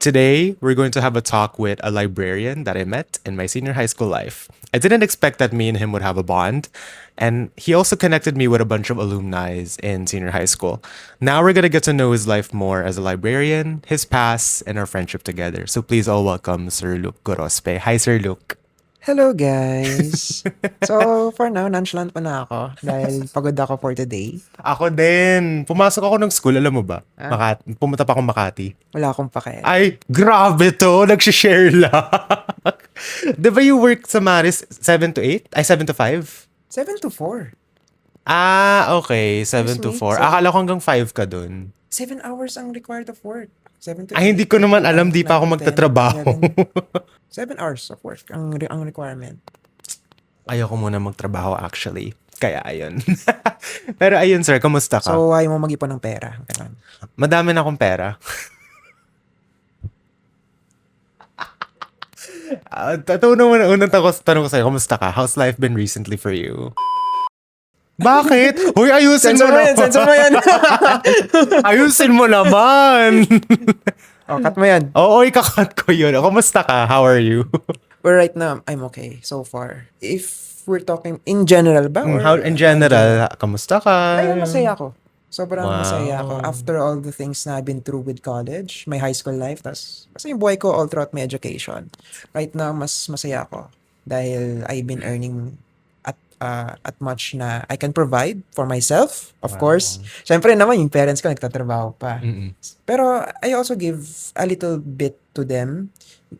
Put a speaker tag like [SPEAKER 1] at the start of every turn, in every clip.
[SPEAKER 1] Today, we're going to have a talk with a librarian that I met in my senior high school life. I didn't expect that me and him would have a bond, and he also connected me with a bunch of alumni in senior high school. Now we're going to get to know his life more as a librarian, his past, and our friendship together. So please all welcome Sir Luke Gorospe. Hi, Sir Luke.
[SPEAKER 2] Hello guys! So, for now, nonchalant pa na ako dahil pagod ako for today.
[SPEAKER 1] Ako din. Pumasok ako ng school, alam mo ba?
[SPEAKER 2] Ah.
[SPEAKER 1] Pumunta pa akong Makati.
[SPEAKER 2] Wala akong pake.
[SPEAKER 1] Ay, grabe to. Nagsishare lang. Di ba you work sa Maris 7 to 8? Ay, 7 to 5?
[SPEAKER 2] 7 to 4.
[SPEAKER 1] Ah, okay. 7 to
[SPEAKER 2] Excuse
[SPEAKER 1] 4.
[SPEAKER 2] me?
[SPEAKER 1] Akala ko hanggang 5 ka dun.
[SPEAKER 2] 7 hours ang required of work. 7 to
[SPEAKER 1] Ay, hindi ko naman alam. Di pa ako
[SPEAKER 2] 9, 10,
[SPEAKER 1] magtatrabaho.
[SPEAKER 2] 7 hours of work ang requirement.
[SPEAKER 1] Ayoko muna magtrabaho actually. Kaya ayun. Pero ayun sir, kamusta ka?
[SPEAKER 2] So, ayaw mo mag-ipon ng pera. Ganun.
[SPEAKER 1] Madami na akong pera. Unang tanong ko sa'yo, kamusta ka? How's life been recently for you? Bakit? Hoy, ayusin mo naman.
[SPEAKER 2] Sensor mo yan!
[SPEAKER 1] Ayusin mo naman.
[SPEAKER 2] Oh, cut mo yan.
[SPEAKER 1] Oo, ikakat ko yun. Kamusta ka? How are you?
[SPEAKER 2] But right now, I'm okay so far. If we're talking in general ba? Or,
[SPEAKER 1] How, in general, kamusta ka?
[SPEAKER 2] Ayun, masaya ako. Sobrang
[SPEAKER 1] Wow.
[SPEAKER 2] masaya ako. After all the things na I've been through with college, my high school life, tas basta yung buhay ko all throughout my education. Right now, mas masaya ako. Dahil I've been earning at much na I can provide for myself, of course. Siyempre naman, yung parents ko nagtatrabaho pa.
[SPEAKER 1] Mm-mm.
[SPEAKER 2] Pero I also give a little bit to them.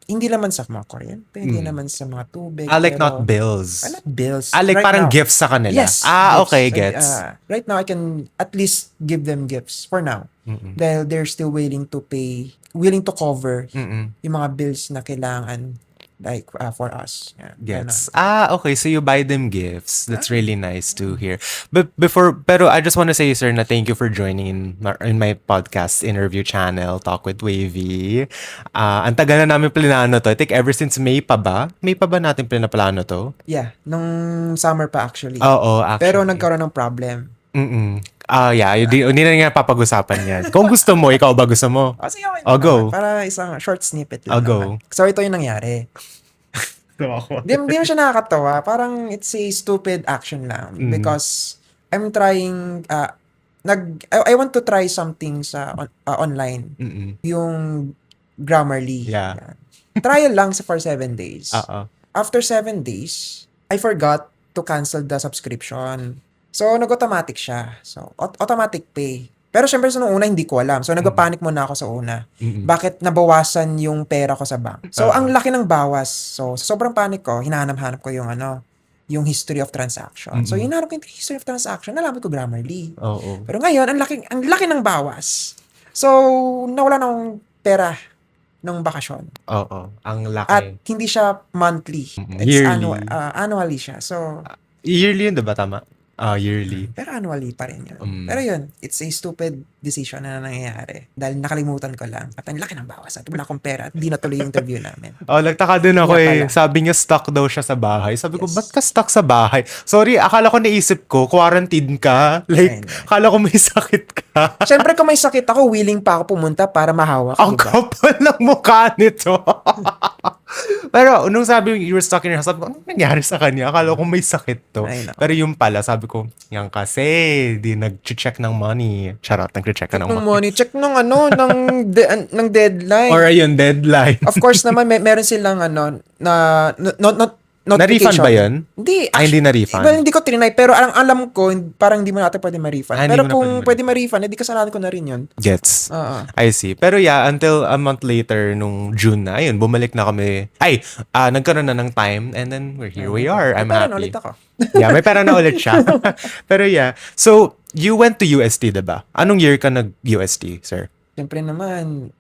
[SPEAKER 2] Hindi naman sa mga kuryente, hindi naman sa mga tubig.
[SPEAKER 1] I like
[SPEAKER 2] pero-
[SPEAKER 1] not bills.
[SPEAKER 2] Not bills.
[SPEAKER 1] I like
[SPEAKER 2] Right
[SPEAKER 1] parang
[SPEAKER 2] now.
[SPEAKER 1] gifts sa kanila.
[SPEAKER 2] Yes.
[SPEAKER 1] Ah,
[SPEAKER 2] gifts.
[SPEAKER 1] okay, gets.
[SPEAKER 2] Right now, I can at least give them gifts for now.
[SPEAKER 1] Mm-mm.
[SPEAKER 2] Dahil they're still willing to pay, willing to cover
[SPEAKER 1] Mm-mm.
[SPEAKER 2] yung mga bills na kailangan like for us. Yeah,
[SPEAKER 1] Gets. Ah, okay. So you buy them gifts. That's really nice to hear. But pero I just want to say, sir, na thank you for joining in my podcast interview channel, Talk with Wavy. Ang tagal na namin planano to. I think ever since May pa ba? May pa ba natin plano to?
[SPEAKER 2] Yeah, nung summer pa actually.
[SPEAKER 1] Oo, actually.
[SPEAKER 2] Pero nagkaroon ng problem.
[SPEAKER 1] Mm-mm. Yeah. Hindi na nga papag-usapan yan. Kung gusto mo, ikaw ba gusto mo?
[SPEAKER 2] Kasi okay
[SPEAKER 1] I'll go.
[SPEAKER 2] Para isang short snippet lang
[SPEAKER 1] I'll go.
[SPEAKER 2] naman. So ito yung nangyari. Di mo siya nakakatawa. Parang it's a stupid action lang. Because I'm trying, I want to try something sa online.
[SPEAKER 1] Mm-mm.
[SPEAKER 2] Yung Grammarly.
[SPEAKER 1] Yeah.
[SPEAKER 2] Yan. Trial lang for 7 days.
[SPEAKER 1] Oo.
[SPEAKER 2] After 7 days, I forgot to cancel the subscription. So, nag-automatic siya. So, automatic pay. Pero syempre sa nung una, hindi ko alam. So, nagpa-panic muna ako sa una.
[SPEAKER 1] Mm-mm.
[SPEAKER 2] Bakit nabawasan yung pera ko sa bank? So, ang laki ng bawas. So, sa sobrang panic ko, hinahanap-hanap ko yung history of transaction. So, hinahanap ko yung history of transaction. Nalaman ko Grammarly.
[SPEAKER 1] Oo.
[SPEAKER 2] Pero ngayon, ang laki ng bawas. So, nawala na akong pera ng bakasyon.
[SPEAKER 1] Oo. Ang laki.
[SPEAKER 2] At hindi siya monthly. It's
[SPEAKER 1] Yearly.
[SPEAKER 2] Annually siya. So,
[SPEAKER 1] Yearly yun, diba? Tama? Yearly.
[SPEAKER 2] pero annually pa rin yun.
[SPEAKER 1] Mm.
[SPEAKER 2] Pero yun, it's a stupid decision na nangyayari. Dahil nakalimutan ko lang. At ang laki ng bawas. At wala akong pera. At di natuloy yung interview namin.
[SPEAKER 1] Nagtaka din ako
[SPEAKER 2] Kaya pala.
[SPEAKER 1] Sabi niya stuck daw siya sa bahay. Sabi ko,
[SPEAKER 2] Yes.
[SPEAKER 1] ba't ka stuck sa bahay? Sorry, akala ko naisip ko, quarantine ka. Like,
[SPEAKER 2] Ay, no.
[SPEAKER 1] akala ko may sakit ka.
[SPEAKER 2] Siyempre, kung may sakit ako, willing pa ako pumunta para mahawak.
[SPEAKER 1] Ang
[SPEAKER 2] diba?
[SPEAKER 1] kapal ng mukha nito. Pero, nung sabi you were stuck in your house, sabi ko, anong nangyari sa kanya? Akala ko may sakit to.
[SPEAKER 2] Ay, no.
[SPEAKER 1] Pero yung pala, sabi ko, yan kasi, di nag-check ng money. Charot, nag-check ka ng
[SPEAKER 2] Nung
[SPEAKER 1] money.
[SPEAKER 2] money, check nung ng deadline.
[SPEAKER 1] Or ayun, deadline.
[SPEAKER 2] Of course naman, meron silang
[SPEAKER 1] Na-refund ba yun?
[SPEAKER 2] Hindi.
[SPEAKER 1] Hindi na-refund?
[SPEAKER 2] Well, hindi ko trinay. Pero alam ko, parang hindi mo natin pwede ma-refund.
[SPEAKER 1] Hindi
[SPEAKER 2] Pero
[SPEAKER 1] mo na
[SPEAKER 2] kung
[SPEAKER 1] pwede
[SPEAKER 2] pwede ma-refund, hindi kasalanan ko na rin yun.
[SPEAKER 1] Gets.
[SPEAKER 2] Oo.
[SPEAKER 1] I see. Pero yeah, until a month later, nung June na, ayun, bumalik na kami. Nagkaroon na ng time and then here we are. I'm
[SPEAKER 2] Parang
[SPEAKER 1] happy.
[SPEAKER 2] ulit ako.
[SPEAKER 1] Yeah, may pera na ulit siya. Pero yeah. So, you went to UST, diba? Anong year ka nag-UST, sir?
[SPEAKER 2] Siyempre naman,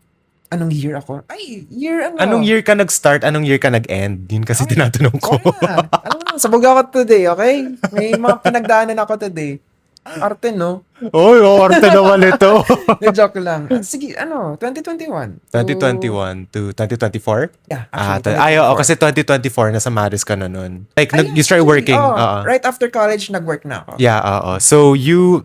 [SPEAKER 2] anong year ako? Year ano?
[SPEAKER 1] Anong year ka nag-start? Anong year ka nag-end? Yun kasi tinatanong ko.
[SPEAKER 2] Wala. Alam mo, sabog ako today, okay? May mga pinagdaanan ako today. Arte, no?
[SPEAKER 1] Oy, arte naman ito.
[SPEAKER 2] De joke lang. Sige, 2021.
[SPEAKER 1] 2021 to 2024?
[SPEAKER 2] Yeah, actually,
[SPEAKER 1] Kasi 2024, nasa Maris ka na nun. Like, you started working.
[SPEAKER 2] Right after college, nag-work na ako.
[SPEAKER 1] Yeah, oo. So, you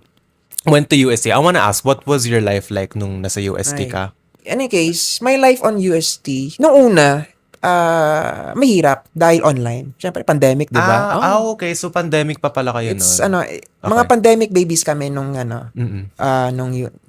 [SPEAKER 1] went to UST. I wanna ask, what was your life like nung nasa UST ka?
[SPEAKER 2] any case, my life on UST, nung una, mahirap dahil online. Siyempre, pandemic, di ba?
[SPEAKER 1] Okay. So, pandemic pa pala kayo
[SPEAKER 2] It's,
[SPEAKER 1] nun.
[SPEAKER 2] mga
[SPEAKER 1] Okay.
[SPEAKER 2] pandemic babies kami nung,
[SPEAKER 1] Mm-mm.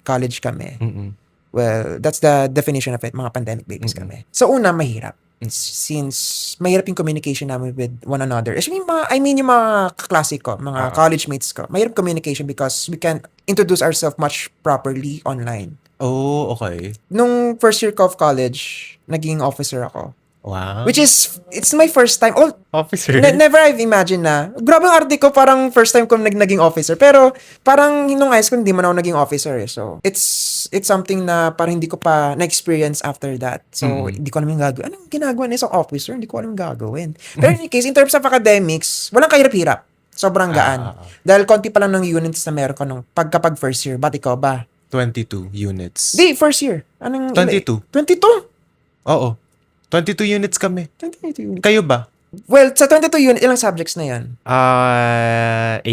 [SPEAKER 2] college kami.
[SPEAKER 1] Mm-mm.
[SPEAKER 2] Well, that's the definition of it, mga pandemic babies kami. So, una, mahirap. Since mahirap yung communication namin with one another. Actually, yung mga kaklase ko, mga college mates ko, mahirap communication because we can introduce ourselves much properly online.
[SPEAKER 1] Oh, okay.
[SPEAKER 2] Nung first year ko of college, naging officer ako.
[SPEAKER 1] Wow.
[SPEAKER 2] Which is, it's my first time.
[SPEAKER 1] Officer.
[SPEAKER 2] Never I've imagined na, grabe ang arte ko, parang first time ko naging officer. Pero, parang nung high school, hindi man ako naging officer eh. So, it's something na parang hindi ko pa na-experience after that. So, hindi ko alam yung gagawin. Anong ginagawa na isang officer? Hindi ko alam yung gagawin. Pero in any case, in terms of academics, walang kahirap-hirap. Sobrang gaan. Dahil konti pa lang ng units na meron ko nung kapag first year. Ba't ikaw ba?
[SPEAKER 1] 22 units.
[SPEAKER 2] Di, first year. Anong
[SPEAKER 1] 22.
[SPEAKER 2] 22?
[SPEAKER 1] Oo. 22 units kami.
[SPEAKER 2] 22 units.
[SPEAKER 1] Kayo ba?
[SPEAKER 2] Well, sa 22 units, ilang subjects na yan?
[SPEAKER 1] 8?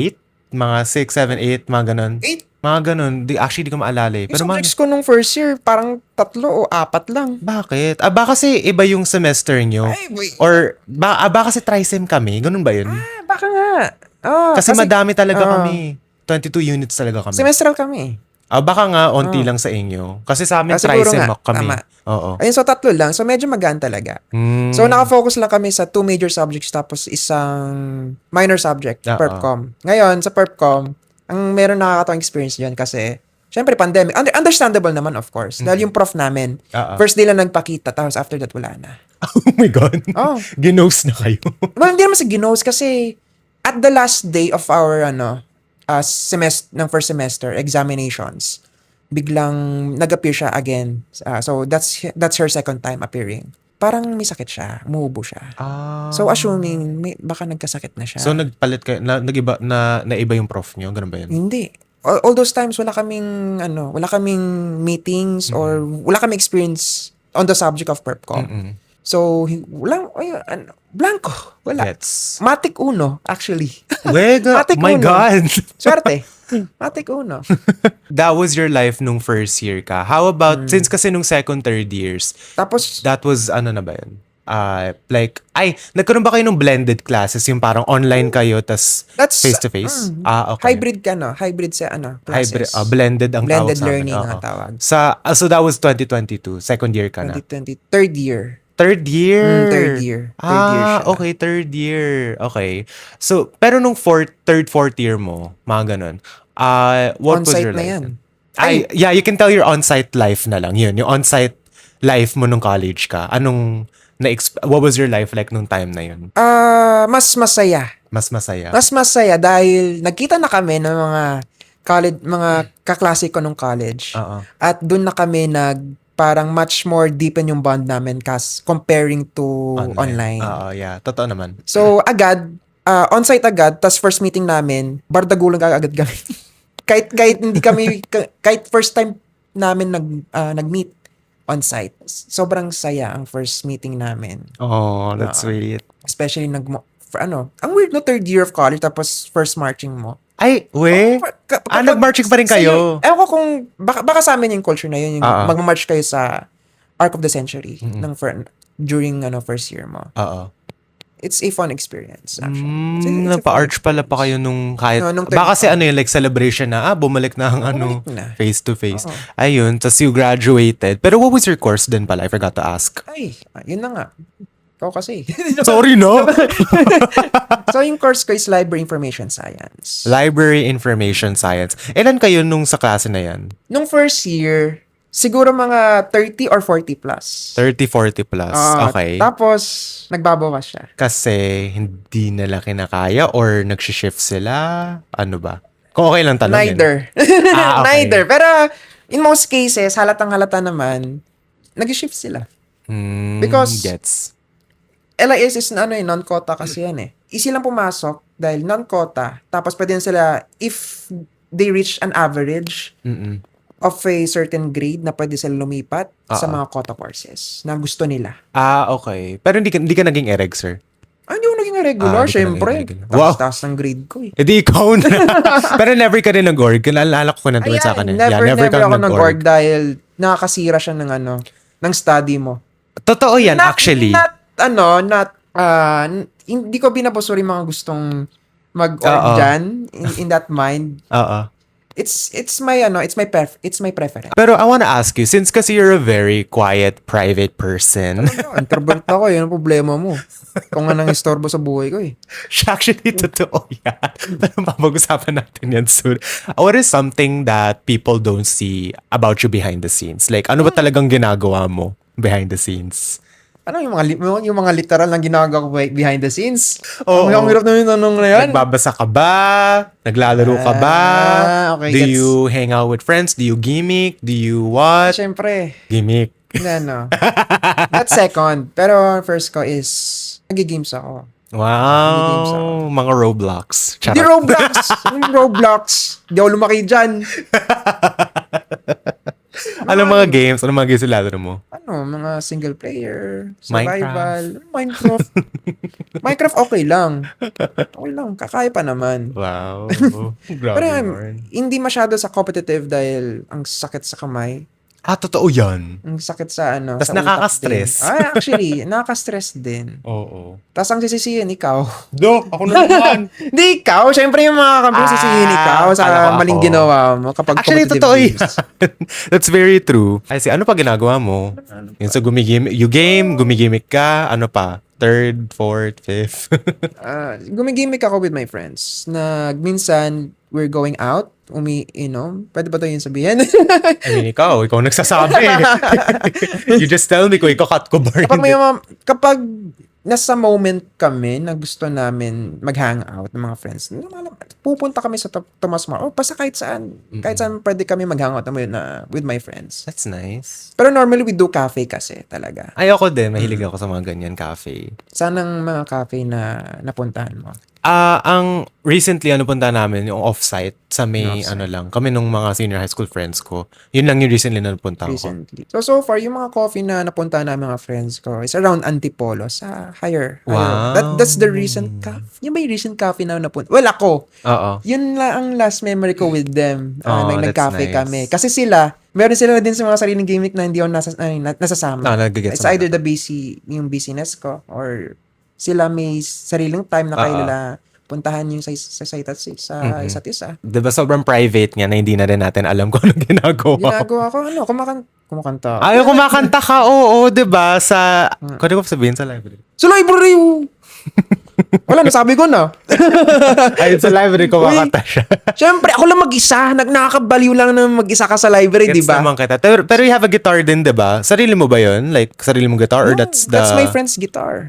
[SPEAKER 1] Mga 6, 7, 8, mga ganun.
[SPEAKER 2] 8?
[SPEAKER 1] Mga ganun. Actually, di ko maalala eh.
[SPEAKER 2] Yung
[SPEAKER 1] Pero
[SPEAKER 2] subjects ko nung first year, parang 3 o 4 lang.
[SPEAKER 1] bakit? Baka kasi iba yung semester nyo.
[SPEAKER 2] Ay, wait.
[SPEAKER 1] Or, baka kasi trisem kami. Ganun ba yun?
[SPEAKER 2] Baka nga.
[SPEAKER 1] kasi madami talaga kami. 22 units talaga kami.
[SPEAKER 2] Semestral kami.
[SPEAKER 1] Baka nga, onti lang sa inyo. Kasi sa amin,
[SPEAKER 2] Siguro
[SPEAKER 1] trisem
[SPEAKER 2] nga,
[SPEAKER 1] kami.
[SPEAKER 2] tama.
[SPEAKER 1] Oo.
[SPEAKER 2] Ayun, so 3 lang. So, medyo magaan talaga. So, nakafocus lang kami sa 2 major subjects tapos isang minor subject, PerpCom. Ngayon, sa PerpCom, ang meron nakakatawang experience dyan kasi, syempre, pandemic. Understandable naman, of course. Dahil yung prof namin, first day lang nagpakita, tapos after that, wala na.
[SPEAKER 1] Oh my God.
[SPEAKER 2] Oh.
[SPEAKER 1] Ginose na kayo.
[SPEAKER 2] Well, hindi naman sa ginos kasi at the last day of our ng first semester examinations, biglang nag-appear siya again. So that's her second time appearing. Parang may sakit siya, umuubo siya. So assuming baka nagkasakit na siya.
[SPEAKER 1] So nagpalit kayo, nag-iba, naiba yung prof nyo? Ganun ba yun?
[SPEAKER 2] Hindi. All those times wala kaming meetings or wala kaming experience on the subject of PerpCom. So blanco. Wala.
[SPEAKER 1] Gets.
[SPEAKER 2] Matik 1 actually.
[SPEAKER 1] Matik my
[SPEAKER 2] uno.
[SPEAKER 1] God.
[SPEAKER 2] Swerte. Matik 1.
[SPEAKER 1] That was your life nung first year ka. How about, since kasi nung second, third years,
[SPEAKER 2] Tapos
[SPEAKER 1] that was, ano na ba yun? Nagkaroon ba kayo ng blended classes? Yung parang online kayo, tas
[SPEAKER 2] that's
[SPEAKER 1] face-to-face? Okay.
[SPEAKER 2] hybrid ka hybrid sa classes.
[SPEAKER 1] Hybrid, blended ang tawag
[SPEAKER 2] Blended
[SPEAKER 1] sa amin.
[SPEAKER 2] learning
[SPEAKER 1] Oo.
[SPEAKER 2] ang tawag.
[SPEAKER 1] So that was 2022, second year ka na.
[SPEAKER 2] 2020 third year.
[SPEAKER 1] Third year.
[SPEAKER 2] Third year. Third year siya.
[SPEAKER 1] Okay, third year. Okay. So, pero nung third, fourth year mo, mga ganun, what was
[SPEAKER 2] On-site
[SPEAKER 1] your
[SPEAKER 2] na
[SPEAKER 1] life?
[SPEAKER 2] yan.
[SPEAKER 1] Yeah, you can tell your on-site life na lang. Yun, yung on-site life mo nung college ka. What was your life like nung time na yun?
[SPEAKER 2] Mas masaya.
[SPEAKER 1] Mas masaya.
[SPEAKER 2] Mas masaya dahil nagkita na kami ng mga kaklase ko nung college. At doon na kami parang much more deepen yung bond namin comparing to online.
[SPEAKER 1] Yeah. Totoo naman.
[SPEAKER 2] So, agad, on-site agad, tas first meeting namin, bardagulang agad kami. kahit hindi kami, kahit first time namin nag-meet on-site, sobrang saya ang first meeting namin.
[SPEAKER 1] Oh, that's sweet.
[SPEAKER 2] Especially ang weird no, third year of college, tapos first marching mo.
[SPEAKER 1] Ay, nag-marching pa rin kayo?
[SPEAKER 2] Ewan ko kung, baka sa amin yung culture na yun, yung mag-march kayo sa Arc of the Century during first year mo. It's a fun experience, actually.
[SPEAKER 1] Napa-arch pala pa kayo nung kahit,
[SPEAKER 2] nung
[SPEAKER 1] baka kasi like celebration na, bumalik na ang face-to-face. Ayun, tas you graduated. Pero what was your course din pala? I forgot to ask.
[SPEAKER 2] Ay, yun na nga. Ikaw kasi.
[SPEAKER 1] Sorry, no?
[SPEAKER 2] So, yung course ko is Library Information Science.
[SPEAKER 1] Library Information Science. Ilan kayo nung sa klase na yan?
[SPEAKER 2] Nung first year, siguro mga 30 or 40 plus.
[SPEAKER 1] 30, 40 plus. Okay.
[SPEAKER 2] Tapos, nagbabawas siya.
[SPEAKER 1] Kasi hindi nila kinakaya or nagsishift sila? Ano ba? Kung okay lang tanongin.
[SPEAKER 2] Neither.
[SPEAKER 1] Okay.
[SPEAKER 2] Neither. Pero, in most cases, halatang halata naman, nag-shift sila. Because,
[SPEAKER 1] Gets.
[SPEAKER 2] LIS is non-quota kasi yan eh. Easy lang pumasok dahil non-quota. Tapos pwede sila, if they reach an average of a certain grade na pwede sila lumipat sa mga quota courses na gusto nila.
[SPEAKER 1] Okay. Pero hindi ka naging EREG, sir?
[SPEAKER 2] Hindi ko naging regular,
[SPEAKER 1] hindi ka naging
[SPEAKER 2] syempre.
[SPEAKER 1] regular. Wow.
[SPEAKER 2] Taas ng grade ko eh.
[SPEAKER 1] Eh di ikaw na. Pero never ka rin nag-org. Naalala ko na sa akin.
[SPEAKER 2] Never
[SPEAKER 1] kang
[SPEAKER 2] ako nag-org dahil nakakasira siya ng ng study mo.
[SPEAKER 1] Totoo yan, actually.
[SPEAKER 2] Hindi ko binabusuri mga gustong mag-org dyan in that mind.
[SPEAKER 1] Oo.
[SPEAKER 2] It's my preference.
[SPEAKER 1] Pero I wanna ask you, since kasi you're a very quiet, private person.
[SPEAKER 2] Introvert ako, yun ang problema mo. Kung nga nang istorbo sa buhay ko eh.
[SPEAKER 1] Actually, totoo yan. Pero mapag-usapan natin yan soon. What is something that people don't see about you behind the scenes? Like, ano ba talagang ginagawa mo behind the scenes?
[SPEAKER 2] Ano yung mga literal na ginagawa ko behind the scenes?
[SPEAKER 1] Oo.
[SPEAKER 2] Ang hirap na yung tanong na yan.
[SPEAKER 1] Nagbabasa ka ba? Naglalaro ka ba?
[SPEAKER 2] Okay,
[SPEAKER 1] Do you hang out with friends? Do you gimmick? Do you what?
[SPEAKER 2] Siyempre.
[SPEAKER 1] Gimmick.
[SPEAKER 2] That's second. Pero first ko is, nag-games ako. Games
[SPEAKER 1] Wow. Mga Roblox.
[SPEAKER 2] Hindi Roblox! Anong Roblox? Hindi ako lumaki dyan.
[SPEAKER 1] Anong mga games? Anong mga games nilalaro mo?
[SPEAKER 2] Mga single player, survival, Minecraft. Minecraft okay lang. Okay lang, kakaya pa naman.
[SPEAKER 1] Wow.
[SPEAKER 2] Pero
[SPEAKER 1] Grabe.
[SPEAKER 2] hindi masyado sa competitive dahil ang sakit sa kamay.
[SPEAKER 1] Totoo yan.
[SPEAKER 2] Ang sakit sa
[SPEAKER 1] Tas
[SPEAKER 2] sa utak
[SPEAKER 1] nakaka-stress.
[SPEAKER 2] din. Actually, nakaka-stress din.
[SPEAKER 1] Oo.
[SPEAKER 2] Tapos ang sisisihin, ikaw.
[SPEAKER 1] Ako na naman.
[SPEAKER 2] Hindi ikaw. Siyempre yung mga kampi sisisihin ikaw sa
[SPEAKER 1] kala ko
[SPEAKER 2] maling
[SPEAKER 1] ako.
[SPEAKER 2] ginawa mo kapag
[SPEAKER 1] Actually,
[SPEAKER 2] competitive
[SPEAKER 1] totoo
[SPEAKER 2] games.
[SPEAKER 1] yan. That's very true. I see, ano pa ginagawa mo? Yung sa gumigimik ka, ano pa? Third, fourth, fifth.
[SPEAKER 2] Gumigimik ako with my friends. Minsan, we're going out, umiinom. Pwede ba ito yung sabihin?
[SPEAKER 1] I mean, ikaw nagsasabi. You just tell me kung ikaw cut ko ba rin.
[SPEAKER 2] Kapag nasa moment kami na gusto namin mag-hangout ng mga friends, pupunta kami sa Tomas More o basta kahit saan pwede kami mag-hangout with my friends.
[SPEAKER 1] That's nice.
[SPEAKER 2] Pero normally we do cafe kasi talaga.
[SPEAKER 1] Ayoko din, mahilig ako sa mga ganyan cafe.
[SPEAKER 2] Saan ang mga cafe na napuntahan mo?
[SPEAKER 1] Ang recently punta namin yung off-site sa may
[SPEAKER 2] Off-site.
[SPEAKER 1] kami nung mga senior high school friends ko. Yun lang yung recently na napunta ko.
[SPEAKER 2] So far, yung mga coffee na napunta na mga friends ko is around Antipolo sa higher.
[SPEAKER 1] Wow.
[SPEAKER 2] That's the recent cafe. Yung may recent cafe na napunta. Well, ako.
[SPEAKER 1] Oo.
[SPEAKER 2] Yun lang ang last memory ko with them.
[SPEAKER 1] That's
[SPEAKER 2] Nag-cafe
[SPEAKER 1] nice.
[SPEAKER 2] kami. Kasi meron sila din sa mga sariling gimmick na hindi ako nasasama.
[SPEAKER 1] Nagigets
[SPEAKER 2] It's
[SPEAKER 1] naman.
[SPEAKER 2] either yung busyness ko or sila may sariling time na kayo nila puntahan yung sa isa't isa.
[SPEAKER 1] Diba sobrang private nga na hindi na rin natin alam kung anong ginagawa.
[SPEAKER 2] Ginagawa ko, kumakanta.
[SPEAKER 1] Ay, kumakanta ka, oo, diba? Kung ko sabihin sa library.
[SPEAKER 2] Sa library! Wala, nasabi ko na.
[SPEAKER 1] Ay, sa library kumakanta siya.
[SPEAKER 2] Siyempre, ako lang mag-isa. Nakakabaliw lang na mag-isa ka sa library, di
[SPEAKER 1] Gets
[SPEAKER 2] ba?
[SPEAKER 1] naman kita. Pero you have a guitar din, diba? Sarili mo ba yun? Like, sarili mong guitar? Or that's
[SPEAKER 2] my friend's guitar.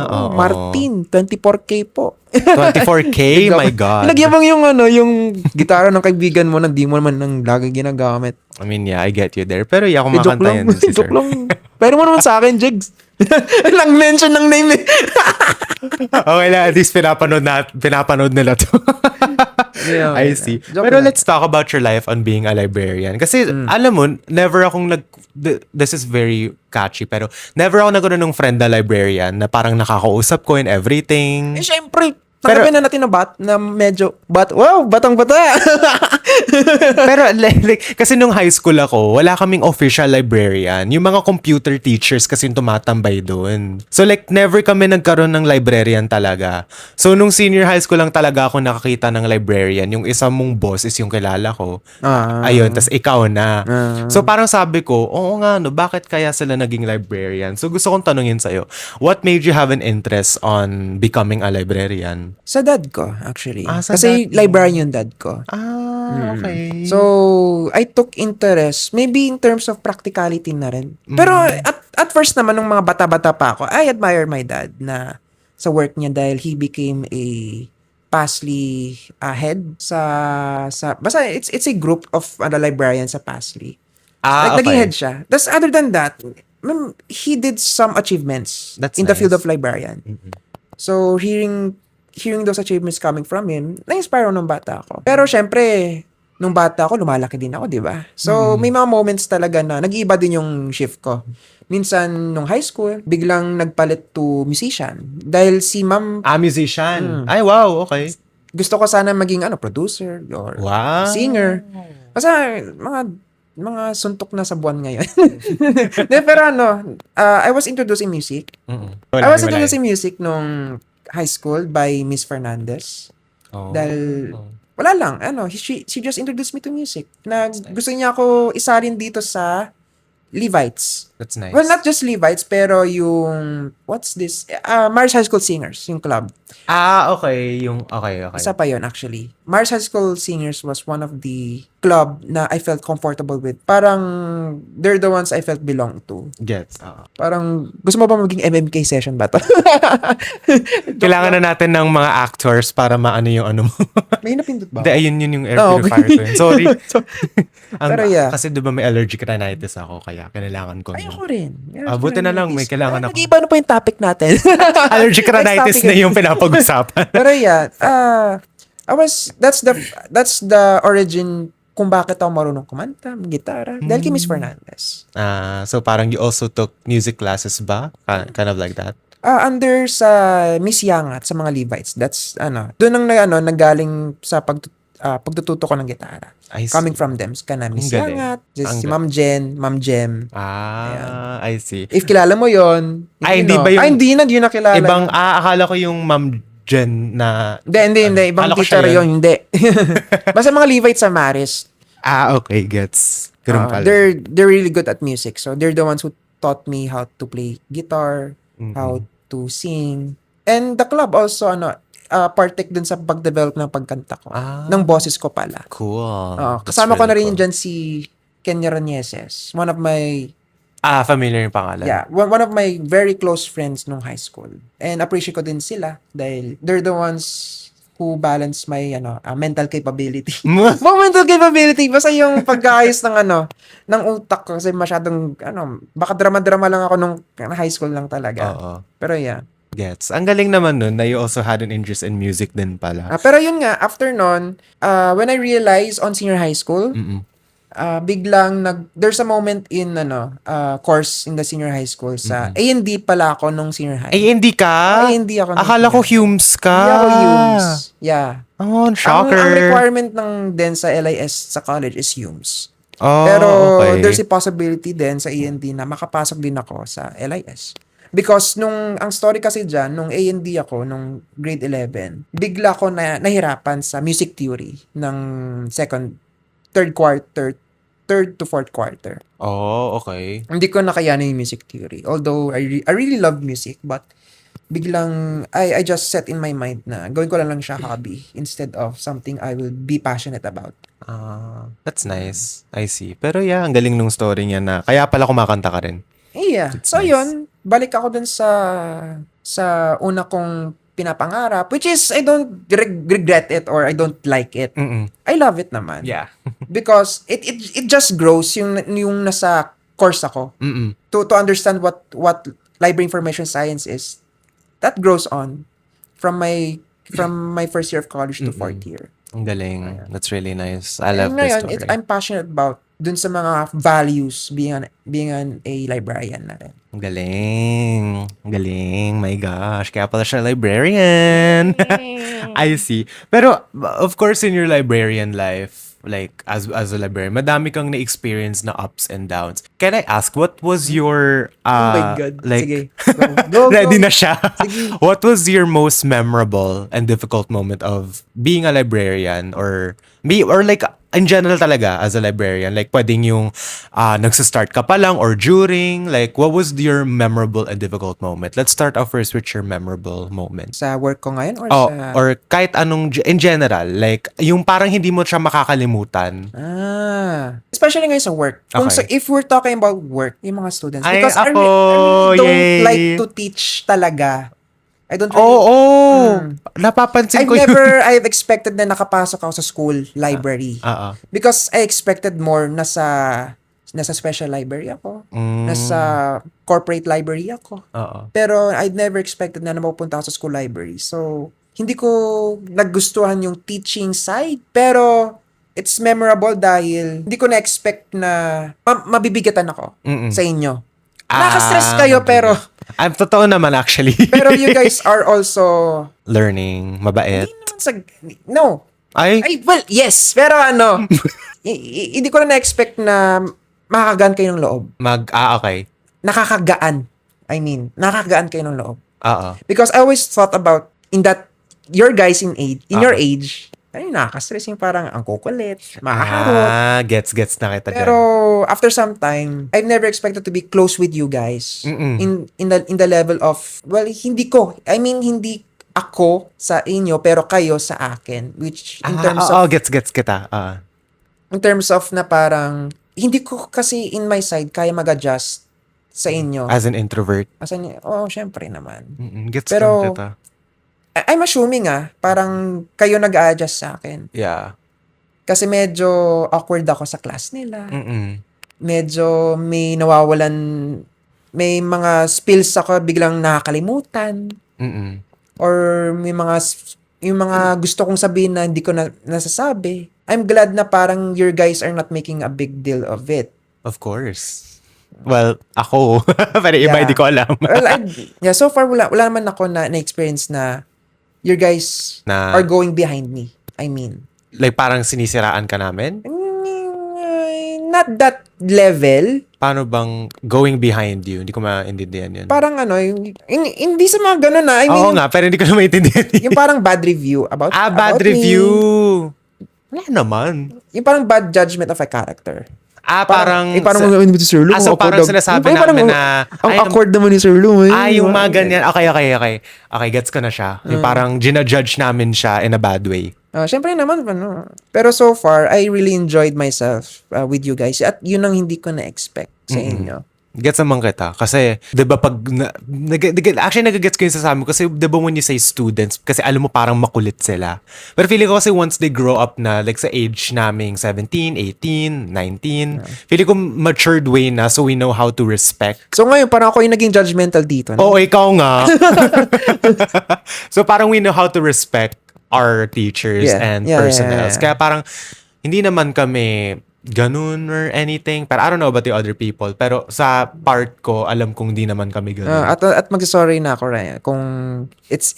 [SPEAKER 1] Oo.
[SPEAKER 2] Martin, 24K po.
[SPEAKER 1] 24K? My God.
[SPEAKER 2] Nagyabang yung gitara ng kaibigan mo na di mo naman nang lagi ginagamit.
[SPEAKER 1] I mean, yeah, I get you there. Pero yeah,
[SPEAKER 2] Joke
[SPEAKER 1] kumakanta
[SPEAKER 2] lang.
[SPEAKER 1] yan si sir.
[SPEAKER 2] Joke lang. Pero mo naman sa akin, Jigs. Lang mention ng name eh.
[SPEAKER 1] Okay na, at least pinapanood nila to.
[SPEAKER 2] Yeah,
[SPEAKER 1] I
[SPEAKER 2] okay.
[SPEAKER 1] see.
[SPEAKER 2] Joke
[SPEAKER 1] Pero
[SPEAKER 2] lang.
[SPEAKER 1] let's talk about your life on being a librarian. Kasi, alam mo, never akong this is very catchy, pero never ako nagkaroon ng friend na librarian na parang nakakausap ko and everything.
[SPEAKER 2] Siyempre,
[SPEAKER 1] Pero-
[SPEAKER 2] tanggapin na natin na medyo, batang-bata.
[SPEAKER 1] Pero kasi nung high school ako, wala kaming official librarian. Yung mga computer teachers kasi yung tumatambay doon. So never kami nagkaroon ng librarian talaga. So nung senior high school lang talaga ako nakakita ng librarian. Yung isa mong boss is yung kilala ko. Ayun, tas ikaw na. So parang sabi ko, oo nga, bakit kaya sila naging librarian? So gusto kong tanungin sa'yo, what made you have an interest on becoming a librarian?
[SPEAKER 2] Sa dad ko, actually.
[SPEAKER 1] Sa
[SPEAKER 2] Kasi
[SPEAKER 1] dad mo.
[SPEAKER 2] librarian yung dad ko.
[SPEAKER 1] Okay.
[SPEAKER 2] So, I took interest, maybe in terms of practicality na rin. Pero at first naman, nung mga bata-bata pa ako, I admire my dad na sa work niya dahil he became a PASLI head basta it's a group of librarians sa PASLI. Naging head siya. That's other than that, he did some achievements
[SPEAKER 1] That's
[SPEAKER 2] in the field
[SPEAKER 1] nice.
[SPEAKER 2] of librarian. So, hearing those achievements coming from him, na-inspire ako nung bata ako. Pero syempre, nung bata ako, lumalaki din ako, di ba? So, may mga moments talaga na nag-iiba din yung shift ko. Minsan, nung high school, biglang nagpalit to musician. Dahil si ma'am,
[SPEAKER 1] Musician. Ay, wow, okay.
[SPEAKER 2] gusto ko sana maging producer or
[SPEAKER 1] Wow.
[SPEAKER 2] singer. Kasi mga suntok na sa buwan ngayon. De, pero I was introduced in music. I was introduced in music nung high school by Miss Fernandez. Dahil wala lang, she just introduced me to music. Na gusto niya ako isalin dito sa Levites.
[SPEAKER 1] That's nice.
[SPEAKER 2] Well, not just Levites, pero yung, what's this? Mars High School Singers, yung club.
[SPEAKER 1] Okay. Okay.
[SPEAKER 2] Isa pa yun, actually. Mars High School Singers was one of the club na I felt comfortable with. Parang, they're the ones I felt belong to.
[SPEAKER 1] Gets.
[SPEAKER 2] Parang, gusto mo ba maging MMK session ba to?
[SPEAKER 1] Kailangan na natin ng mga actors para maano yung ano mo.
[SPEAKER 2] May napindot ba?
[SPEAKER 1] Hindi, ayun yun yung air
[SPEAKER 2] Okay.
[SPEAKER 1] purifier ko yun. Sorry.
[SPEAKER 2] Pero yeah.
[SPEAKER 1] Kasi diba may allergic rhinitis ako, kaya kailangan ko.
[SPEAKER 2] Ayoko rin.
[SPEAKER 1] Buti na lang, may kailangan ako.
[SPEAKER 2] Nag-iba na po yung topic natin.
[SPEAKER 1] Allergic rhinitis na yung pinapag-usapan.
[SPEAKER 2] Pero yeah, that's the origin kung bakit ako marunong kumanta, gitara, dahil kay Miss Fernandez.
[SPEAKER 1] So parang you also took music classes ba? Kind of like that?
[SPEAKER 2] Under sa Miss Yangat sa mga Levites. That's doon ang nanggaling sa pagtututo ko ng gitara.
[SPEAKER 1] I see.
[SPEAKER 2] Coming from them, kana Miss
[SPEAKER 1] Ang galing.
[SPEAKER 2] Yangat,
[SPEAKER 1] Ang
[SPEAKER 2] si Ma'am Jen, Ma'am Jem.
[SPEAKER 1] I see.
[SPEAKER 2] If kilala mo yon,
[SPEAKER 1] Hindi ba yung...
[SPEAKER 2] hindi na kilala.
[SPEAKER 1] Ibang, akala ko yung Ma'am Jen na...
[SPEAKER 2] Hindi. Ibang
[SPEAKER 1] Akala ko
[SPEAKER 2] teacher
[SPEAKER 1] siya
[SPEAKER 2] yun, hindi. Basta mga Levites sa Maris.
[SPEAKER 1] Okay, gets. Ganun pala.
[SPEAKER 2] They're really good at music. So they're the ones who taught me how to play guitar, how to sing. And the club also partake dun sa pag-develop ng pagkanta ko. Ng boses ko pala.
[SPEAKER 1] Cool. That's
[SPEAKER 2] Kasama ko na
[SPEAKER 1] really
[SPEAKER 2] rin
[SPEAKER 1] cool.
[SPEAKER 2] dyan si Kenya Ranieses. One of my
[SPEAKER 1] Familiar yung pangalan.
[SPEAKER 2] one of my very close friends nung high school. And appreciate ko din sila dahil they're the ones who balance my mental capability. Mental capability basta yung pagkaayos ng utak ko kasi masyadong baka drama-drama lang ako nung high school lang talaga.
[SPEAKER 1] Oo.
[SPEAKER 2] Pero yeah.
[SPEAKER 1] Gets. Ang galing naman nun na you also had an interest in music din pala.
[SPEAKER 2] Pero yun nga, after nun, when I realized on senior high school, biglang there's a moment in course in the senior high school sa A&D pala ako nung senior high.
[SPEAKER 1] hindi ka?
[SPEAKER 2] A&D ako.
[SPEAKER 1] Akala ko Humes ka.
[SPEAKER 2] Hindi ako Humes. Yeah.
[SPEAKER 1] Oh, shocker.
[SPEAKER 2] Ang requirement ng din sa LIS sa college is Humes.
[SPEAKER 1] Oh,
[SPEAKER 2] Pero
[SPEAKER 1] okay.
[SPEAKER 2] there's a possibility din sa A&D na makapasok din ako sa LIS. Because ang story kasi dyan, nung A&D ako, nung grade 11, bigla ko nahirapan sa music theory ng third to fourth quarter.
[SPEAKER 1] Oh, okay.
[SPEAKER 2] Hindi ko nakayanin yung music theory. Although, I really love music, but biglang, I just set in my mind na gawin ko lang siya hobby instead of something I will be passionate about.
[SPEAKER 1] That's nice. I see. Pero yeah, ang galing nung story niya na kaya pala kumakanta ka rin.
[SPEAKER 2] Yeah.
[SPEAKER 1] It's
[SPEAKER 2] So
[SPEAKER 1] nice.
[SPEAKER 2] yun, balik ako dun sa una kong pinapangarap, which is I don't regret it or I don't like it. I love it naman.
[SPEAKER 1] Yeah.
[SPEAKER 2] Because it just grows yung nasa course ako. To understand what library information science is. That grows on from my first year of college to fourth year.
[SPEAKER 1] Ang galing. That's really nice. I love
[SPEAKER 2] And
[SPEAKER 1] this
[SPEAKER 2] ngayon,
[SPEAKER 1] story.
[SPEAKER 2] I'm passionate about dun sa mga values being a librarian na rin.
[SPEAKER 1] Ang galing. Ang galing. My gosh. Kaya pala siya librarian. I see. Pero, of course, in your librarian life, like, as a librarian, madami kang na-experience na ups and downs. Can I ask, what was your,
[SPEAKER 2] Oh my God.
[SPEAKER 1] like,
[SPEAKER 2] Sige. Go.
[SPEAKER 1] ready na siya.
[SPEAKER 2] Sige.
[SPEAKER 1] What was your most memorable and difficult moment of being a librarian or like in general talaga as a librarian? Like pwedeng yung nagsastart ka pa lang or during, like what was your memorable and difficult moment? Let's start off first with your memorable moment.
[SPEAKER 2] Sa work ko ngayon or
[SPEAKER 1] Oh,
[SPEAKER 2] sa...
[SPEAKER 1] or kahit anong in general, like yung parang hindi mo siya makakalimutan.
[SPEAKER 2] Especially ngayon sa work.
[SPEAKER 1] Okay.
[SPEAKER 2] If we're talking about work, yung mga students.
[SPEAKER 1] Ay,
[SPEAKER 2] Because I
[SPEAKER 1] ako,
[SPEAKER 2] really don't
[SPEAKER 1] yay.
[SPEAKER 2] like to teach talaga. I don't
[SPEAKER 1] Oo. Napapansin ko
[SPEAKER 2] I've expected na nakapasok ako sa school library. Because I expected more nasa special library ako. Nasa corporate library ako. Pero I'd never expected na mapupunta ako sa school library. So, hindi ko nagustuhan yung teaching side. Pero, it's memorable dahil hindi ko na-expect na mabibigatan ako
[SPEAKER 1] Mm-mm.
[SPEAKER 2] sa inyo. Nakaka-stress kayo pero
[SPEAKER 1] Totoo naman actually.
[SPEAKER 2] pero you guys are also
[SPEAKER 1] Learning, mabait.
[SPEAKER 2] hindi naman sa no.
[SPEAKER 1] Ay,
[SPEAKER 2] Ay, well, yes. Pero ano, hindi ko na na-expect na makakagaan kayo ng loob.
[SPEAKER 1] okay.
[SPEAKER 2] Nakakagaan. I mean, nakakagaan kayo ng loob.
[SPEAKER 1] Oo.
[SPEAKER 2] Because I always thought about in that your guys in your
[SPEAKER 1] Okay.
[SPEAKER 2] age, ay nakaka-stress yung parang ang kukulit, makaharot.
[SPEAKER 1] Gets na kita
[SPEAKER 2] Pero
[SPEAKER 1] dyan.
[SPEAKER 2] after some time, I've never expected to be close with you guys.
[SPEAKER 1] Mm-mm.
[SPEAKER 2] In the level of hindi hindi ako sa inyo pero kayo sa akin, which in terms of
[SPEAKER 1] Gets kita.
[SPEAKER 2] in terms of na parang hindi ko kasi in my side kaya mag-adjust sa inyo.
[SPEAKER 1] As an introvert.
[SPEAKER 2] Syempre naman.
[SPEAKER 1] Gets
[SPEAKER 2] Pero-
[SPEAKER 1] kita.
[SPEAKER 2] I'm assuming parang kayo nag-a-adjust sa akin.
[SPEAKER 1] Yeah.
[SPEAKER 2] Kasi medyo awkward ako sa class nila.
[SPEAKER 1] Mm-mm.
[SPEAKER 2] Medyo may nawawalan, may mga spills ako biglang nakakalimutan.
[SPEAKER 1] Mm-mm.
[SPEAKER 2] Or may yung mga gusto kong sabihin na hindi ko na nasasabi. I'm glad na parang your guys are not making a big deal of it.
[SPEAKER 1] Of course. Well, ako. Pero iba
[SPEAKER 2] Yeah.
[SPEAKER 1] hindi ko alam.
[SPEAKER 2] Well, so far wala naman ako na-experience na your guys
[SPEAKER 1] Na,
[SPEAKER 2] are going behind me. I mean,
[SPEAKER 1] like parang sinisiraan ka namin?
[SPEAKER 2] not that level.
[SPEAKER 1] Paano bang going behind you? Hindi ko maintindihan yun.
[SPEAKER 2] Parang hindi sa mga ganun na. I mean,
[SPEAKER 1] Oo nga, pero hindi ko na maintindihan yun.
[SPEAKER 2] yung parang bad review about
[SPEAKER 1] Bad
[SPEAKER 2] about
[SPEAKER 1] review.
[SPEAKER 2] me.
[SPEAKER 1] Wala naman.
[SPEAKER 2] Yung parang bad judgment of a character.
[SPEAKER 1] Parang
[SPEAKER 2] ano ni Sir Lu?
[SPEAKER 1] so parang sinasabi namin na
[SPEAKER 2] ang awkward naman ni Sir Lu.
[SPEAKER 1] yung mga ganyan. Okay. Okay, gets ko na siya. Yung parang ginajudge namin siya in a bad way.
[SPEAKER 2] Syempre naman, Pero so far, I really enjoyed myself with you guys. At yun ang hindi ko na-expect sa inyo.
[SPEAKER 1] Gets naman kita. Kasi, di ba pag, actually nagagets ko yung sasabi ko. Kasi, di ba when you say students, kasi alam mo parang makulit sila. Pero feeling ko kasi once they grow up na, like sa age naming 17, 18, 19, feeling ko matured way na so we know how to respect.
[SPEAKER 2] So ngayon, parang ako yung naging judgmental dito. No?
[SPEAKER 1] Oo, ikaw nga. So parang we know how to respect our teachers and personnels. Kaya parang hindi naman kami ganun or anything. Pero I don't know about the other people. Pero sa part ko, alam kong hindi naman kami ganun.
[SPEAKER 2] At magsasorry na ako, Ryan, kung it's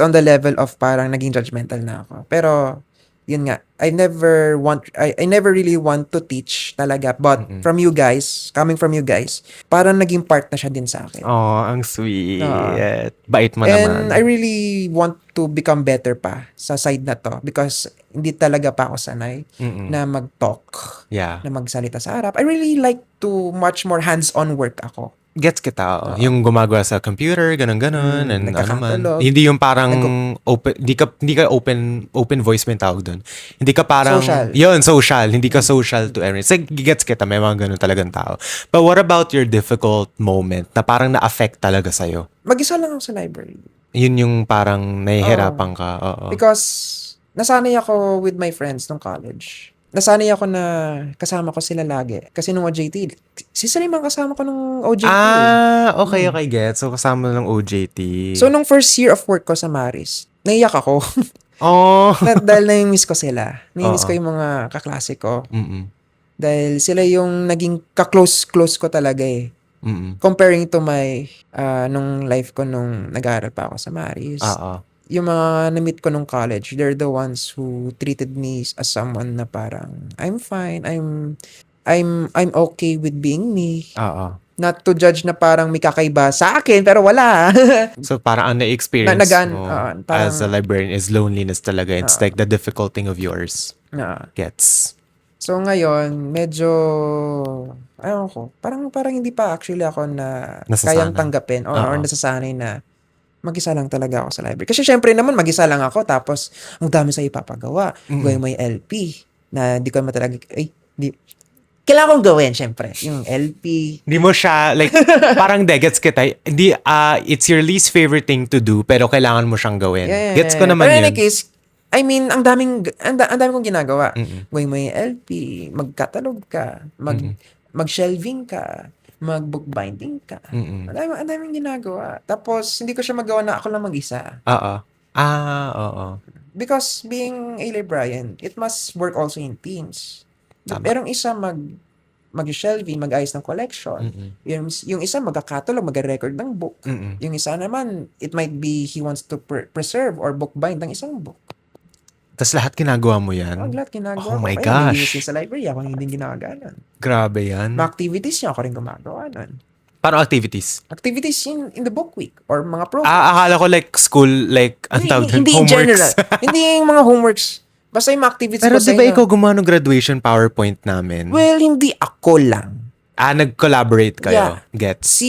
[SPEAKER 2] on the level of parang naging judgmental na ako. Pero yun nga, I never really want to teach talaga, but from you guys, coming from you guys, parang naging part na siya din sa akin.
[SPEAKER 1] Oh, ang sweet. Bait mo naman.
[SPEAKER 2] And I really want to become better pa sa side na to because hindi talaga pa ako sanay na mag-talk,
[SPEAKER 1] Yeah.
[SPEAKER 2] na magsalita sa harap. I really like to much more hands-on work ako.
[SPEAKER 1] Gets kita. Yung gumagawa sa computer, ganun-ganun, and ano man.
[SPEAKER 2] nagkakatalog.
[SPEAKER 1] Hindi yung parang open, hindi ka open voice mo yung tawag doon. Hindi ka parang,
[SPEAKER 2] Social.
[SPEAKER 1] Yun, social. Hindi ka social to everyone. So, gets kita. May mga ganun talagang tao. But what about your difficult moment na parang na-affect talaga sa'yo?
[SPEAKER 2] Mag-isa lang ako sa library.
[SPEAKER 1] Yun yung parang nahihirapan ka. Oo.
[SPEAKER 2] Because nasanay ako with my friends nung college. Nasanay ako na kasama ko sila lagi. Kasi nung OJT, si Salim ang kasama ko nung OJT.
[SPEAKER 1] Okay, get. So, kasama ng OJT.
[SPEAKER 2] So, nung first year of work ko sa Maris, naiyak ako.
[SPEAKER 1] Oh.
[SPEAKER 2] Dahil na-miss ko sila. Na-miss
[SPEAKER 1] Oo.
[SPEAKER 2] ko yung mga kaklase ko.
[SPEAKER 1] Mm-mm.
[SPEAKER 2] Dahil sila yung naging ka-close ko talaga eh.
[SPEAKER 1] Mm-mm.
[SPEAKER 2] Comparing to my, nung life ko nung nag-aaral pa ako sa Maris.
[SPEAKER 1] Oo.
[SPEAKER 2] Yung mga na-meet ko nung college, they're the ones who treated me as someone na parang, I'm fine, I'm okay with being me.
[SPEAKER 1] Oo.
[SPEAKER 2] Not to judge na parang may kakaiba sa akin, pero wala.
[SPEAKER 1] So, parang ang na-experience mo
[SPEAKER 2] parang-
[SPEAKER 1] as a librarian is loneliness talaga. It's like the difficult thing of yours. Gets.
[SPEAKER 2] So ngayon, medyo, ayun ko, parang hindi pa actually ako na
[SPEAKER 1] Nasasanay.
[SPEAKER 2] kayang tanggapin or nasasanay na mag-isa lang talaga ako sa library. Kasi syempre naman, mag-isa lang ako, tapos ang dami sa ipapagawa. Gawin mo yung LP na di ko naman talaga, kailangan kong gawin, syempre. Yung LP.
[SPEAKER 1] Hindi mo siya, like, parang gets kita. Hindi, it's your least favorite thing to do, pero kailangan mo siyang gawin. Gets ko naman
[SPEAKER 2] But in
[SPEAKER 1] yun.
[SPEAKER 2] any case, I mean, ang daming kong ginagawa. Gawin mo yung LP, mag-catalog ka, mag-shelving ka, mag-bookbinding ka. Ang daming ginagawa. Tapos, hindi ko siya magawa na ako lang mag-isa.
[SPEAKER 1] Oo. Oo.
[SPEAKER 2] because being a librarian, it must work also in teams.
[SPEAKER 1] Tama.
[SPEAKER 2] Merong isa mag-shelving, mag-ayos ng collection.
[SPEAKER 1] Mm-mm.
[SPEAKER 2] Yung isa magka-catalog, mag-record ng book.
[SPEAKER 1] Mm-mm.
[SPEAKER 2] Yung isa naman, it might be he wants to preserve or bookbind ng isang book.
[SPEAKER 1] Tas lahat ginagawa mo yan?
[SPEAKER 2] Ang lahat ginagawa
[SPEAKER 1] Oh
[SPEAKER 2] ko.
[SPEAKER 1] my
[SPEAKER 2] Kaya
[SPEAKER 1] gosh.
[SPEAKER 2] nilinis sa library, ako hindi ginagawa nun.
[SPEAKER 1] Grabe yan.
[SPEAKER 2] Mga activities niya, ako rin gumagawa nun.
[SPEAKER 1] Parang activities.
[SPEAKER 2] Activities in the book week or mga programs.
[SPEAKER 1] Akala ko like school, like, ang tawag doon,
[SPEAKER 2] Hindi in
[SPEAKER 1] homeworks.
[SPEAKER 2] general. Hindi yung mga homeworks. Basta yung mga activities
[SPEAKER 1] Pero
[SPEAKER 2] ko sa
[SPEAKER 1] di ba
[SPEAKER 2] inyo.
[SPEAKER 1] ikaw gumawa ng graduation PowerPoint namin?
[SPEAKER 2] Well, hindi ako lang.
[SPEAKER 1] Nag-collaborate kayo.
[SPEAKER 2] Yeah.
[SPEAKER 1] Gets.